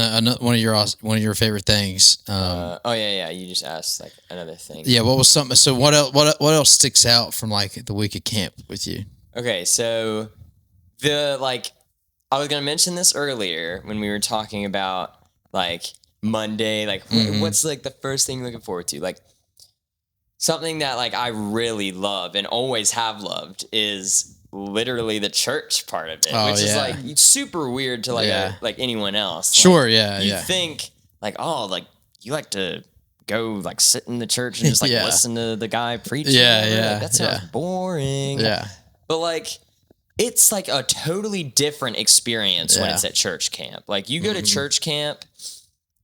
one of your favorite things. You just asked like another thing. Yeah, what was something? So what else sticks out from like the week at camp with you? Okay, so I was gonna mention this earlier when we were talking about like Monday, like what's like the first thing you're looking forward to, like. Something that like I really love and always have loved is literally the church part of it, Oh, which is yeah. like super weird to like Yeah. like anyone else. Sure, Like, yeah, you yeah. think like, oh, like you like to go like sit in the church and just like Yeah. listen to the guy preach. Yeah, or whatever. yeah, Like, that sounds yeah. boring. Yeah. But like, it's like a totally different experience when Yeah. it's at church camp. Like you go to church camp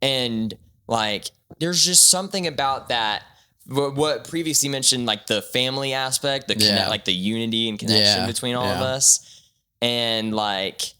and like, there's just something about that. What previously mentioned, like the family aspect, the Yeah. like the unity and connection Yeah. between all of Yeah. us. And like,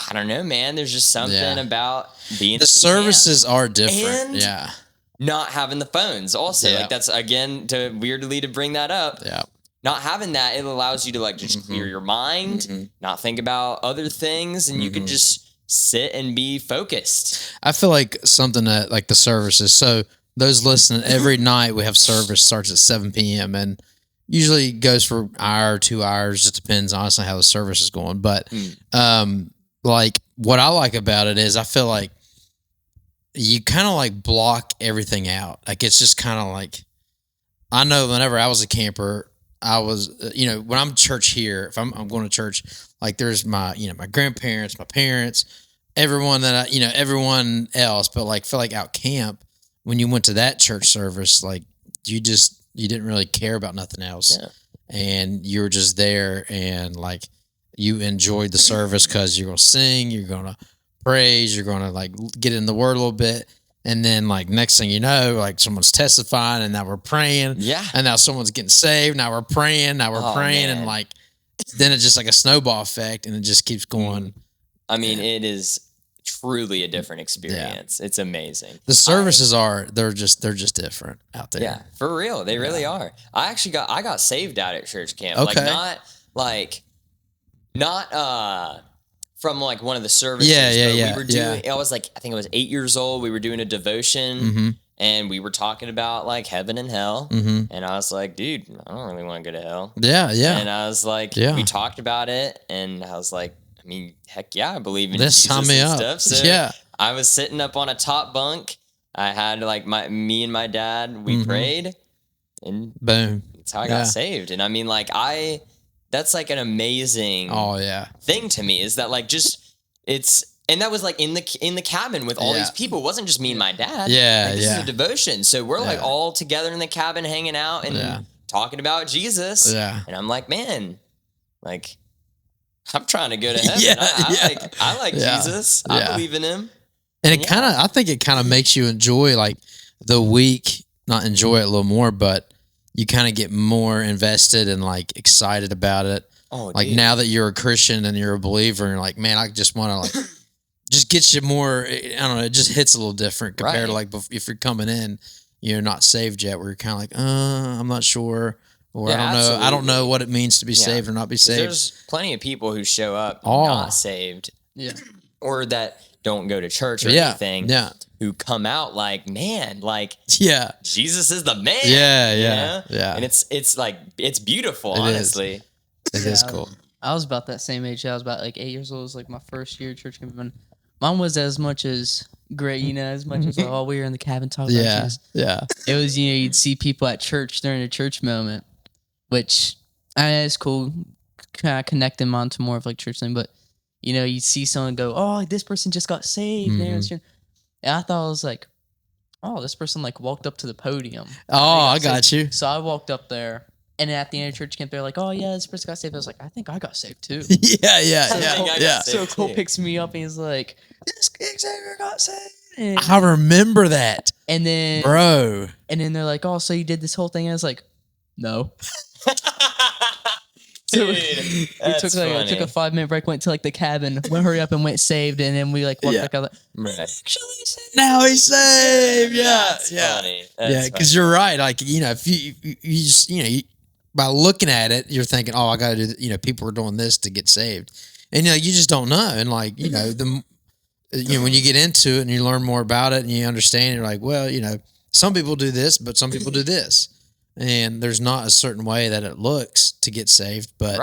I don't know, man, there's just something Yeah. about being The at services camp. are different. And Yeah. Not having the phones also. Yeah. Like that's again weirdly to bring that up. Yeah. Not having that, it allows you to like just clear your mind, not think about other things, and you can just sit and be focused. I feel like something that like the services. So those listening, every night we have service starts at 7 p.m. and usually goes for an hour or 2 hours. It depends honestly how the service is going. But like what I like about it is I feel like you kind of like block everything out. Like it's just kind of like, I know whenever I was a camper, I was, when I'm church here, if I'm going to church, like there's my, my grandparents, my parents, everyone that everyone else, but like feel like out camp, when you went to that church service, like you didn't really care about nothing else. Yeah. And you were just there and like you enjoyed the service because you're going to sing, you're going to praise, you're going to like get in the word a little bit. And then like next thing you know, like someone's testifying and now we're praying. Yeah. And now someone's getting saved. Now we're praying. Now we're praying. Man. And like, then it's just like a snowball effect and it just keeps going. I mean, it is truly a different experience. It's amazing. The services they're just different out there. Yeah, for real. They really are. I got saved out at church camp. Okay. Not from like one of the services. Yeah. We were doing, I was like, I think I was 8 years old. We were doing a devotion and we were talking about like heaven and hell. And I was like, dude, I don't really want to go to hell. Yeah. And I was like, we talked about it and I was like, I mean, heck yeah, I believe in Jesus sign me and up. stuff. So Yeah. I was sitting up on a top bunk. I had like me and my dad, we prayed and Boom. that's how I got saved. And I mean, like that's like an amazing thing to me is that like and that was like in the cabin with all these people. It wasn't just me and my dad. Yeah, like, this is a devotion. So we're like all together in the cabin hanging out and talking about Jesus. Yeah. And I'm like, man, like I'm trying to go to heaven. I like Jesus. I believe in him. And I think it kind of makes you enjoy like the week, not enjoy it a little more, but you kind of get more invested and like excited about it. Oh, like dude. now that you're a Christian and you're a believer and you're like, man, I just want to like, just get you more, I don't know, it just hits a little different compared to like if you're coming in, you're not saved yet, where you're kind of like, I'm not sure. Or I don't know what it means to be saved or not be saved. There's plenty of people who show up not saved. Yeah. Or that don't go to church or anything. Yeah. Who come out like, man, like Jesus is the man. Yeah. you Yeah. know? Yeah. And it's like it's beautiful, It is. honestly. It is cool. I was about that same age. I was about like 8 years old. It was like my first year at church camp. Mine was as much as great, as much as like, we were in the cabin talking about Jesus. Yeah. It was, you'd see people at church during a church moment, which is cool, kind of connect them onto more of like church thing. But, you'd see someone go, oh, like, this person just got saved. And I thought I was like, oh, this person like walked up to the podium. Oh, I got you. So I walked up there. And at the end of church camp, they're like, oh, yeah, this person got saved. I was like, I think I got saved too. Yeah. So Cole picks me up and he's like, this Xavier got saved. And, I remember that. and then, Bro. And then they're like, oh, so you did this whole thing? And I was like, no. Dude, I took a 5-minute break, went to like the cabin, hurry up and went saved. And then we like walked back out. Like, actually saved. Now he's saved. That's funny. Because you're right. Like, if you just, by looking at it, you're thinking, oh, I got to do, people are doing this to get saved. And, you just don't know. And like, when you get into it and you learn more about it and you understand, you're like, well, some people do this, but some people do this. And there's not a certain way that it looks to get saved. But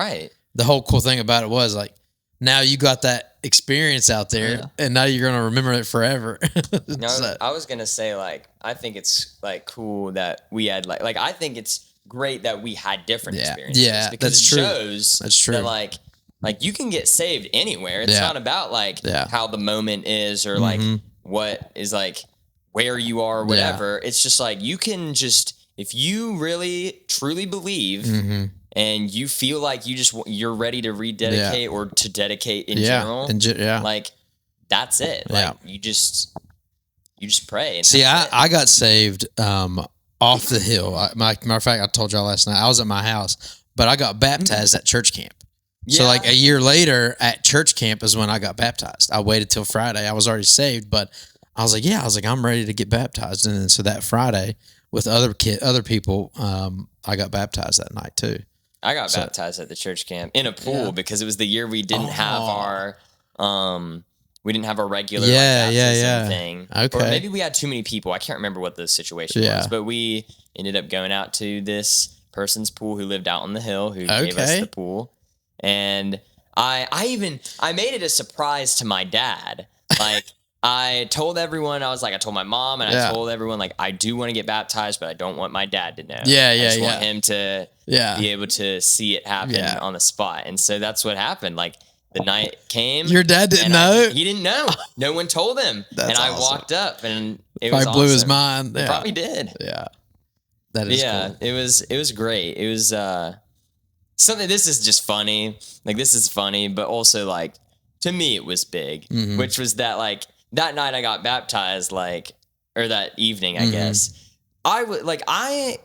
the whole cool thing about it was like, now you got that experience out there and now you're going to remember it forever. No, I was going to say, like, I think it's like cool that we had like I think it's great that we had different experiences. Yeah, because that's it true. shows That's true. that like you can get saved anywhere. It's not about how the moment is or like what is like where you are or whatever. It's just like you can just, if you really truly believe and you feel like you're ready to rededicate or to dedicate in general, like that's it. Like you just pray. And see, I got saved off the hill. Matter of fact, I told y'all last night I was at my house, but I got baptized at church camp. So like a year later at church camp is when I got baptized. I waited till Friday. I was already saved, but I was like, I'm ready to get baptized. And then so that Friday with other people, I got baptized that night too. I got baptized at the church camp in a pool because it was the year we didn't have our regular baptism thing. Okay. Or maybe we had too many people. I can't remember what the situation was, but we ended up going out to this person's pool who lived out on the hill who gave us the pool. And I made it a surprise to my dad. Like I told everyone, I told my mom and I told everyone, like, I do want to get baptized, but I don't want my dad to know. I just want him to be able to see it happen on the spot. And so that's what happened. Like the night came. Your dad didn't know? He didn't know. No one told him. That's I awesome. walked up and it probably was blew awesome. his mind. It probably did. Yeah. That is cool. It was great. It was something, this is just funny. Like this is funny, but also like to me it was big, which was that like that night I got baptized, like, or that evening, I guess. I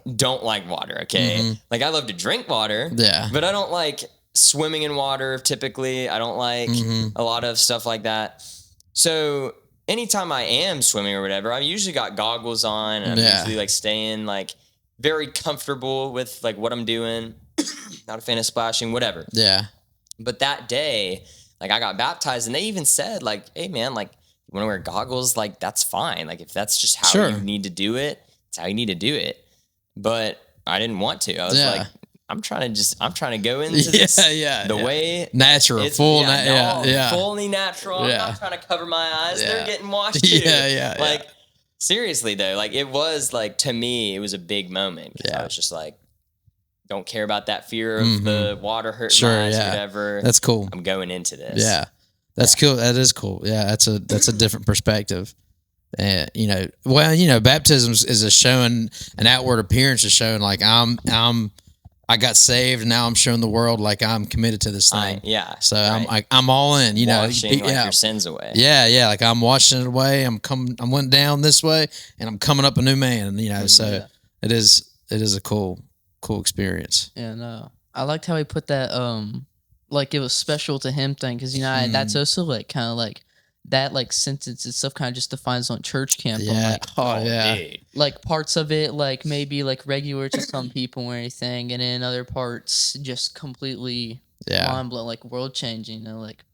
don't like water, okay? Like I love to drink water, but I don't like swimming in water typically. I don't like a lot of stuff like that. So anytime I am swimming or whatever, I usually got goggles on and I'm usually like staying like very comfortable with like what I'm doing. Not a fan of splashing, whatever. Yeah. But that day, like I got baptized and they even said like, hey man, like you want to wear goggles? Like that's fine. Like if that's just how you need to do it, it's how you need to do it. But I didn't want to. I was like, I'm trying to go into this the way natural, fully natural. I'm not trying to cover my eyes. They're getting washed too. Like seriously though, like it was like, to me, it was a big moment. I was just like, don't care about that fear of the water hurting my eyes or whatever. That's cool. I'm going into this. Yeah. That's cool. That is cool. Yeah. That's a different perspective. Baptism is a showing, an outward appearance is showing like I got saved and now I'm showing the world like I'm committed to this thing. So I'm all in, washing your sins away. Yeah. Like I'm washing it away. I went down this way and I'm coming up a new man, so it is a cool experience. Yeah, no. I liked how he put that like it was special to him thing, because that's also like kind of like that like sentence itself kind of just defines on church camp. Yeah. Like parts of it like maybe like regular to some people or anything, and then other parts just completely mind blowing, like world changing. Like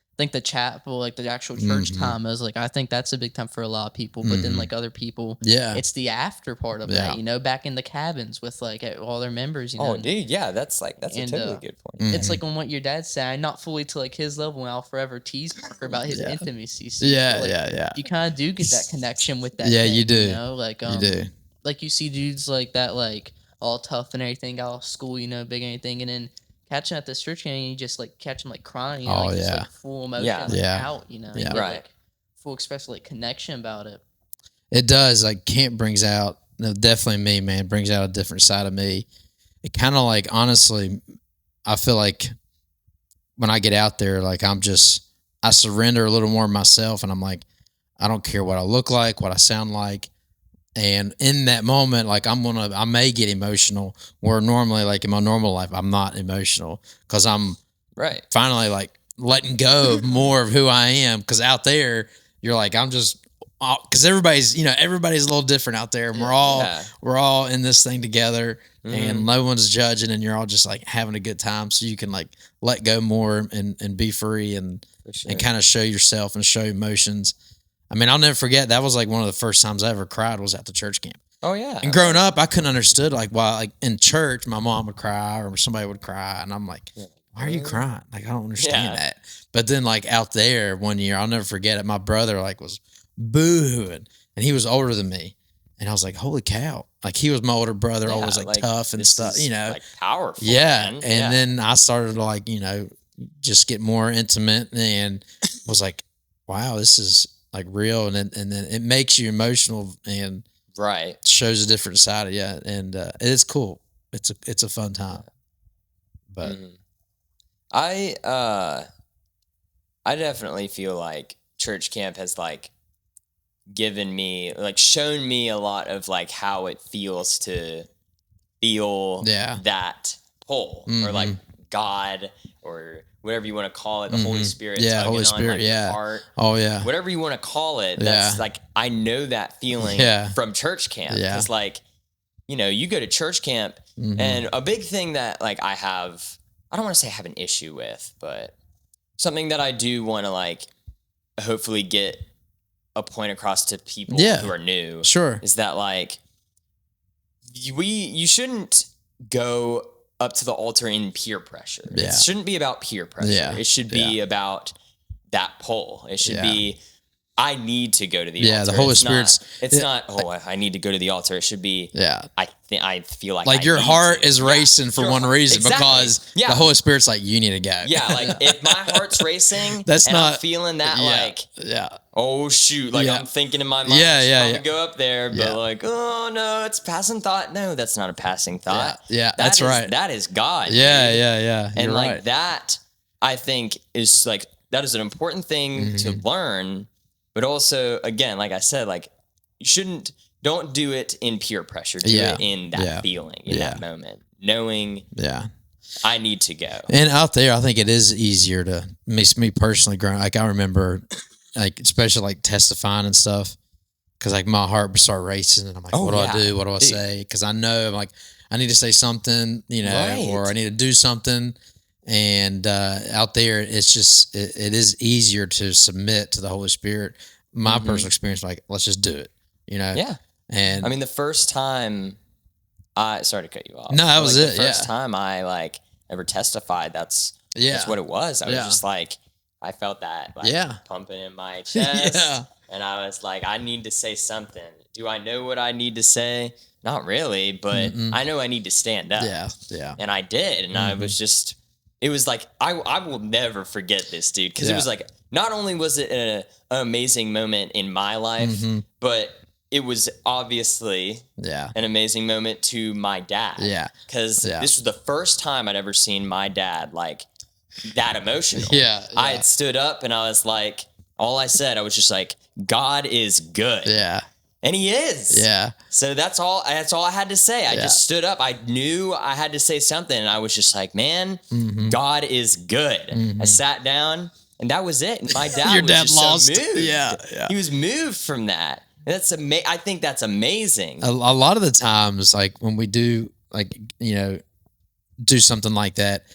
I think the chapel, like the actual church time, is like, I think that's a big time for a lot of people. But then like other people, it's the after part of that, back in the cabins with like all their members. Dude, that's a totally good point. It's like on what your dad said, not fully to like his level, and I'll forever tease Parker about his intimacy. So you kind of do get that connection with that. You do. You do. Like you see dudes like that, like all tough and everything, got off school, big anything, and then catching at this church game, you just like catch them like crying, just like full emotion, out, like full express like connection about it. It does. Like camp brings out, definitely me, man, brings out a different side of me. It kind of like, honestly, I feel like when I get out there, like I surrender a little more of myself, and I'm like, I don't care what I look like, what I sound like. And in that moment, like I may get emotional, where normally, like in my normal life, I'm not emotional, because I'm finally like letting go of more of who I am. Because out there, you're like, I'm just, because everybody's a little different out there, and we're all in this thing together, and no one's judging, and you're all just like having a good time, so you can like let go more and be free and kind of show yourself and show emotions. I mean, I'll never forget, that was like one of the first times I ever cried was at the church camp. Oh, yeah. And growing up, I couldn't understand like why, like in church, my mom would cry or somebody would cry. And I'm like, why are you crying? Like, I don't understand that. But then like out there one year, I'll never forget it. My brother like was boo-hooing, and he was older than me. And I was like, holy cow. Like, he was my older brother, always like tough and stuff, you know. Like powerful. Yeah. Man. And then I started to like, you know, just get more intimate and was like, wow, this is like real. And then it makes you emotional and shows a different side of you. And it's cool. It's a fun time. But I definitely feel like church camp has like given me, like shown me a lot of like how it feels to feel that pull or like God or whatever you want to call it, the Holy Spirit tugging Holy Spirit, on like your heart. Oh yeah. Whatever you want to call it, that's like, I know that feeling from church camp. Because like, you know, you go to church camp and a big thing that like I don't want to say I have an issue with, but something that I do want to like hopefully get a point across to people who are new is that like you shouldn't go up to the altar in peer pressure. It shouldn't be about peer pressure. It should be about that pull. It should be, I need to go to the altar. The Holy Spirit's. It's not, I need to go to the altar. It should be, I feel like your heart is racing for one reason because the Holy Spirit's like, you need to go. Yeah, like if my heart's racing I'm feeling that oh shoot, like I'm thinking in my mind, I'm gonna go up there, but like, oh no, it's passing thought. No, that's not a passing thought. That's right. That is God. Yeah. And like that, I think is like, that is an important thing to learn, but also, again, like I said, like don't do it in peer pressure. Do it in that feeling, in that moment, knowing I need to go. And out there, I think it is easier to, me personally, growing, like I remember, like especially like testifying and stuff, because like my heart would start racing, and I'm like, what do I do? What do I say? Because I know I'm like, I need to say something, you know, or I need to do something. And out there, it's just, it is easier to submit to the Holy Spirit. My personal experience, like, let's just do it, you know? Yeah. And I mean, the first time sorry to cut you off. No, that was it. The first time I like ever testified, that's what it was. I was just like, I felt that like pumping in my chest. And I was like, I need to say something. Do I know what I need to say? Not really, but I know I need to stand up. Yeah. And I did. And I was just, it was like, I will never forget this, dude. Because it was like, not only was it an amazing moment in my life, but it was obviously an amazing moment to my dad. Yeah. Because this was the first time I'd ever seen my dad like that emotional. I had stood up and I was like, all I said, I was just like, God is good. Yeah. And he is. Yeah. So that's all I had to say. I just stood up. I knew I had to say something. And I was just like, man, God is good. I sat down and that was it. And my dad Your was dad just lost. so moved. Yeah. He was moved from that. And I think that's amazing. A lot of the times, like when we do, like, you know, do something like that,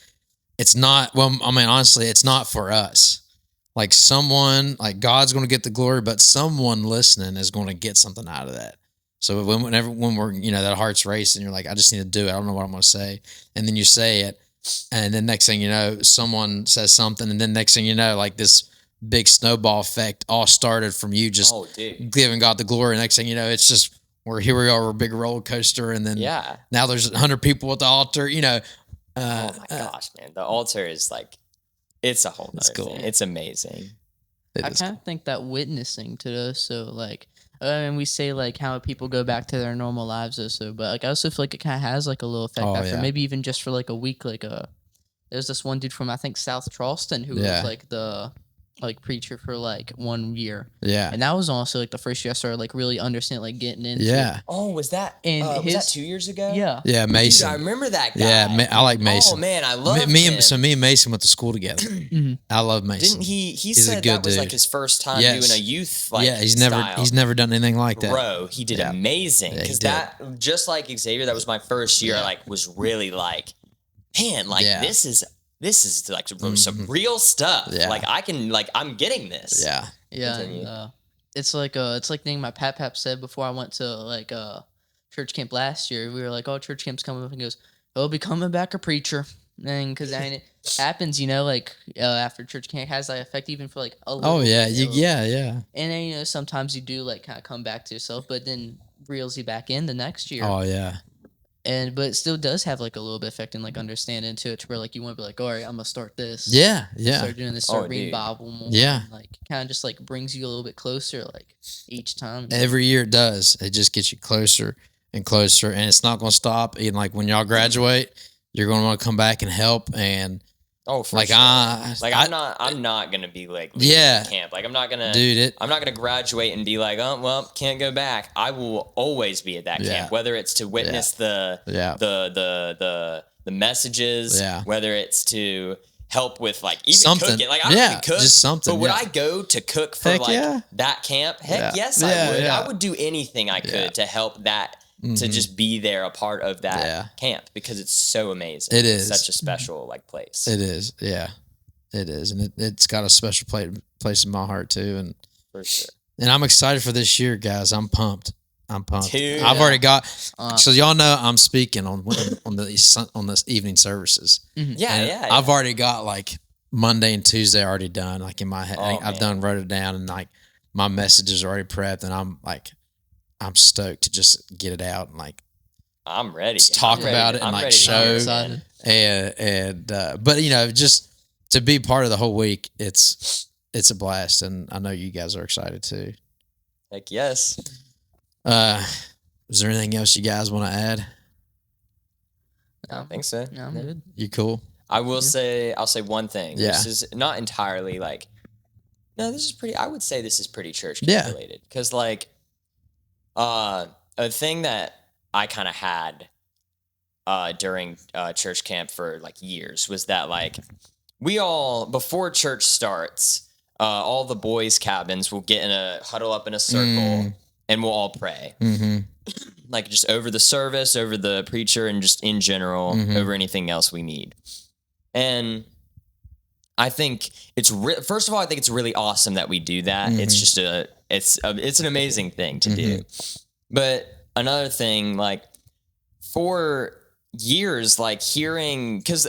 it's not, well, I mean, honestly, it's not for us. Like someone, like God's going to get the glory, but someone listening is going to get something out of that. So when we're, you know, that heart's racing, you're like, I just need to do it. I don't know what I'm going to say. And then you say it. And then next thing you know, someone says something. And then next thing you know, like this big snowball effect all started from you just giving God the glory. Next thing you know, it's just, here we are, we're a big roller coaster. And then now there's 100 people at the altar, you know. Oh my gosh, man. The altar is like, it's a whole nother thing. It's amazing. I kind of think that witnessing to those, so like, and we say like how people go back to their normal lives also, but like I also feel like it kind of has like a little effect after maybe even just for like a week. Like there's this one dude from I think South Charleston who was like the preacher for like 1 year. Yeah. And that was also like the first year I started like really understanding, like getting into it. Oh, was that was that 2 years ago? Yeah. Yeah, Mason. Dude, I remember that guy. Yeah, I like Mason. Oh man, I love him. So me and Mason went to school together. I love Mason. Didn't he said that was like his first time doing a youth he's never done anything like that. Bro, he did amazing. Because that, just like Xavier, that was my first year, like was really like, man, like this is like some real stuff. Yeah. Like I'm getting this. Yeah. Yeah. And, it's like thing my pap said before I went to like church camp last year. We were like, oh, church camp's coming up, and he goes, he'll be coming back a preacher. And because it happens, you know, like after church camp has that effect even for like a little bit. Yeah. And then, you know, sometimes you do like kind of come back to yourself, but then reels you back in the next year. Oh yeah. But it still does have like a little bit effect and like understanding to it to where like you want to be like, all right, I'm gonna start this. Yeah. Start doing this, start reading Bible more. Yeah. And, like kind of just like brings you a little bit closer like each time. Every year it does. It just gets you closer and closer, and it's not going to stop. Even like when y'all graduate, you're going to want to come back and help. And for like sure. I'm not gonna be like camp. Like I'm not gonna I'm not gonna graduate and be like, oh well, can't go back. I will always be at that camp, whether it's to witness the messages, whether it's to help with like even something. cooking. Like I don't even cook, just something. But would I go to cook for that camp? Heck yes, I would. I would do anything I could to help that. To just be there, a part of that camp, because it's so amazing. It is such a special like place. It is, yeah, it is, and it's got a special place in my heart too, and for sure. And I'm excited for this year, guys. I'm pumped. Dude, I've already got. So y'all know I'm speaking on this evening services. Yeah. I've already got like Monday and Tuesday already done, like in my head. I've wrote it down, and like my messages are already prepped, and I'm stoked to just get it out and like I'm ready. Talk about it and like show. And but just to be part of the whole week, it's a blast, and I know you guys are excited too. Heck yes. Is there anything else you guys want to add? I don't think so. No, I'm good. You cool? I'll say one thing. Yeah. This is not entirely like. No, this is pretty. I would say this is pretty church related, because like. A thing that I kind of had during church camp for like years was that like we all, before church starts, all the boys' cabins will get huddle up in a circle and we'll all pray. Like just over the service, over the preacher, and just in general, over anything else we need. And I think first of all, I think it's really awesome that we do that. It's just it's an amazing thing to do. But another thing, like for years, like hearing, because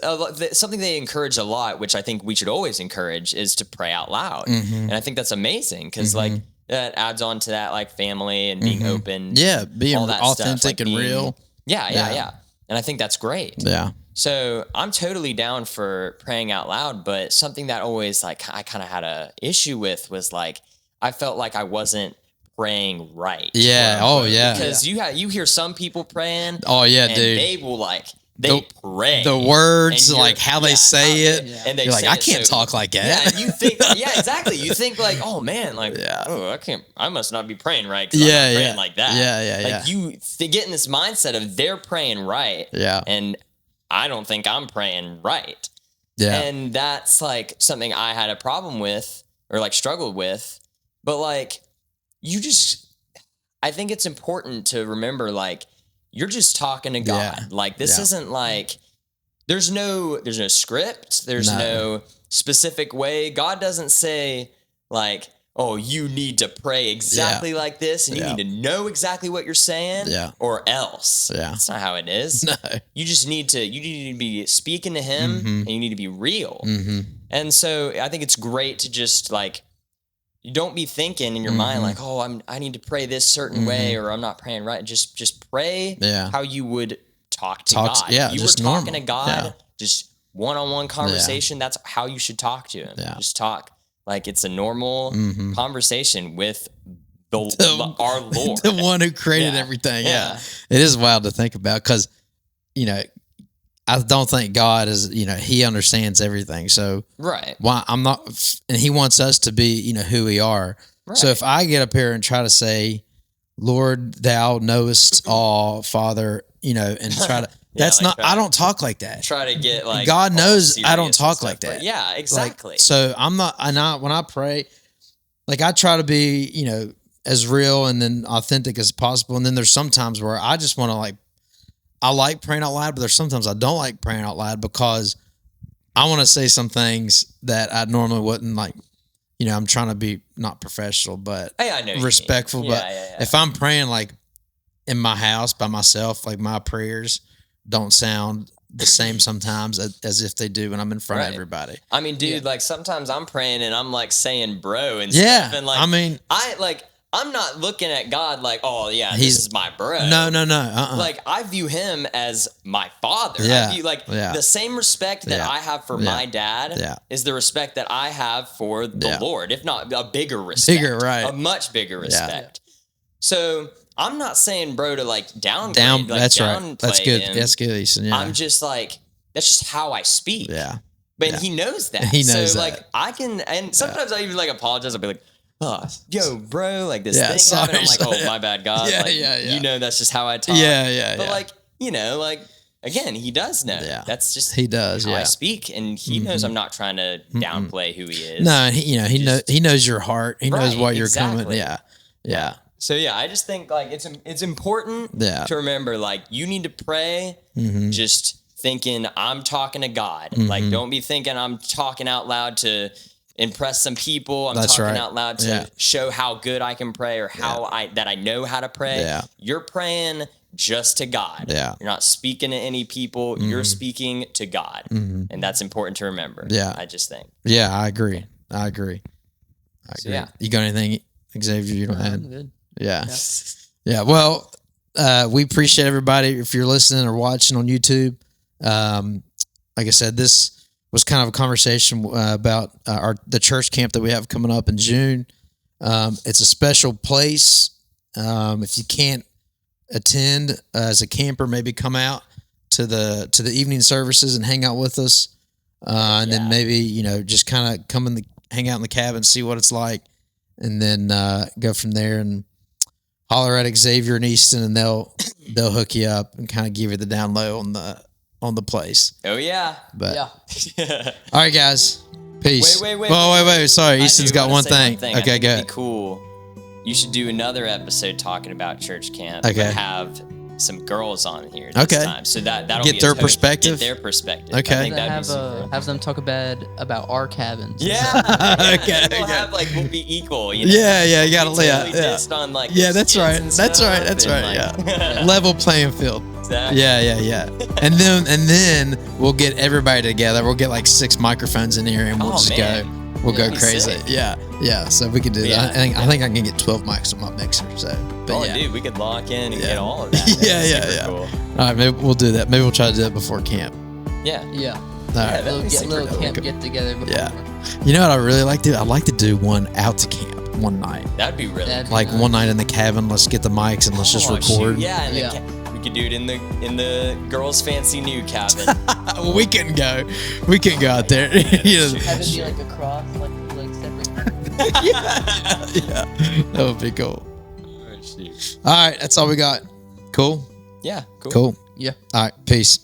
something they encourage a lot, which I think we should always encourage, is to pray out loud. And I think that's amazing, because like that adds on to that like family and being open. Yeah, being all that authentic stuff, like and real. Yeah. And I think that's great. Yeah. So I'm totally down for praying out loud, but something that always like I kind of had a issue with was like I felt like I wasn't praying right. Yeah. Oh yeah. Because you hear some people praying. Oh yeah, and dude. They will like pray. The words, like how they say it. Yeah. And they you're like, I can't talk like that. Yeah, you think. Yeah, exactly. You think like, oh man, like, oh, I can't. I must not be praying right. I'm not praying like that. Yeah. Like you get in this mindset of they're praying right. Yeah. And I don't think I'm praying right. Yeah. And that's like something I had a problem with or like struggled with. But like, I think it's important to remember, like, you're just talking to God. Yeah. Like, this isn't like, there's no script. There's no specific way. God doesn't say like, oh, you need to pray exactly like this, and you need to know exactly what you're saying, or else. Yeah. That's not how it is. No. You just need to be speaking to Him, and you need to be real. And so I think it's great to just like, you don't be thinking in your mind like, oh, I need to pray this certain way, or I'm not praying right. Just pray how you would talk to God. Yeah, you were talking to God, just one-on-one conversation. That's how you should talk to Him. Just talk like it's a normal conversation with our Lord, the one who created everything. Yeah, it is wild to think about, because I don't think God is, He understands everything. So why I'm not, and He wants us to be, who we are. Right. So if I get up here and try to say, Lord, Thou knowest all, Father, and try to. That's like not. I don't talk like that. Try to get like God knows I don't talk like that. Yeah, exactly. Like, so I'm not. When I pray, like I try to be, as real and then authentic as possible. And then there's some times where I just want to like. I like praying out loud, but there's sometimes I don't like praying out loud because I want to say some things that I normally wouldn't like. I'm trying to be not professional, but I know respectful. But if I'm praying like in my house by myself, like my prayers don't sound the same sometimes as if they do when I'm in front of everybody. I mean, dude, like sometimes I'm praying and I'm like saying bro and stuff. And like, I'm not looking at God like, oh yeah, this is my bro. No. Like I view him as my father. Yeah. I view the same respect that I have for my dad is the respect that I have for the Lord, if not a bigger respect. A much bigger respect. So I'm not saying bro to like downplay. That's right. That's good. Him. That's good, Easton. Yeah. I'm just like, that's just how I speak. Yeah. But he knows that. He knows so that. like I can, and sometimes I even like apologize. I'll be like, oh, yo, bro, like this thing sorry, happened. I'm like, oh, my bad, God. You know, that's just how I talk. But like, you know, like again, he does know. Yeah. That's just he does. how I speak, and he knows I'm not trying to downplay who he is. No, and he knows your heart. He knows why you're coming. Yeah. So yeah, I just think like it's important to remember like you need to pray. Just thinking I'm talking to God. Like don't be thinking I'm talking out loud to impress some people. I'm talking out loud to show how good I can pray or how I know how to pray. Yeah. You're praying just to God. Yeah. You're not speaking to any people. You're speaking to God. And that's important to remember. Yeah. I just think. Yeah, I agree. So, yeah. You got anything, Xavier, you don't add? I'm good. Yeah. Well, we appreciate everybody if you're listening or watching on YouTube. Like I said, this was kind of a conversation about the church camp that we have coming up in June. It's a special place. If you can't attend as a camper, maybe come out to the evening services and hang out with us. And then maybe, just kind of hang out in the cabin, see what it's like, and then go from there and holler at Xavier and Easton, and they'll hook you up and kind of give you the down low on the place. Oh yeah. But all right, guys. Peace. Wait. Wait. Sorry, Easton's got one thing. Okay, go ahead. Cool. You should do another episode talking about church camp. Okay. But have some girls on here this time. So that'll get their perspective. Get their perspective. Okay. I think that'd be have them talk about our cabins. Yeah. Okay. We'll be equal. Yeah. You gotta lay out. On, like, that's right. That's right. Like, Level playing field. Exactly. Yeah. and then we'll get everybody together. We'll get like 6 microphones in here, and we'll just go. We'll go crazy. Sick. Yeah. So we can do that. I think I can get 12 mics on my mixer. So, dude, we could lock in and get all of that. Yeah. Cool. All right, maybe we'll do that. Maybe we'll try to do that before camp. Yeah. All right. Little camp get together before. Yeah. You know what I really like to do? I'd like to do one out to camp one night. That'd be really cool. Like one night in the cabin. Let's get the mics and let's just record. Shoot. Yeah. We could do it in the girls' fancy new cabin. We couldn't go. We couldn't go out there. Have it be like a cross, like separate. Yeah. That would be cool. All right, that's all we got. Cool. Yeah. Cool. Yeah. All right. Peace.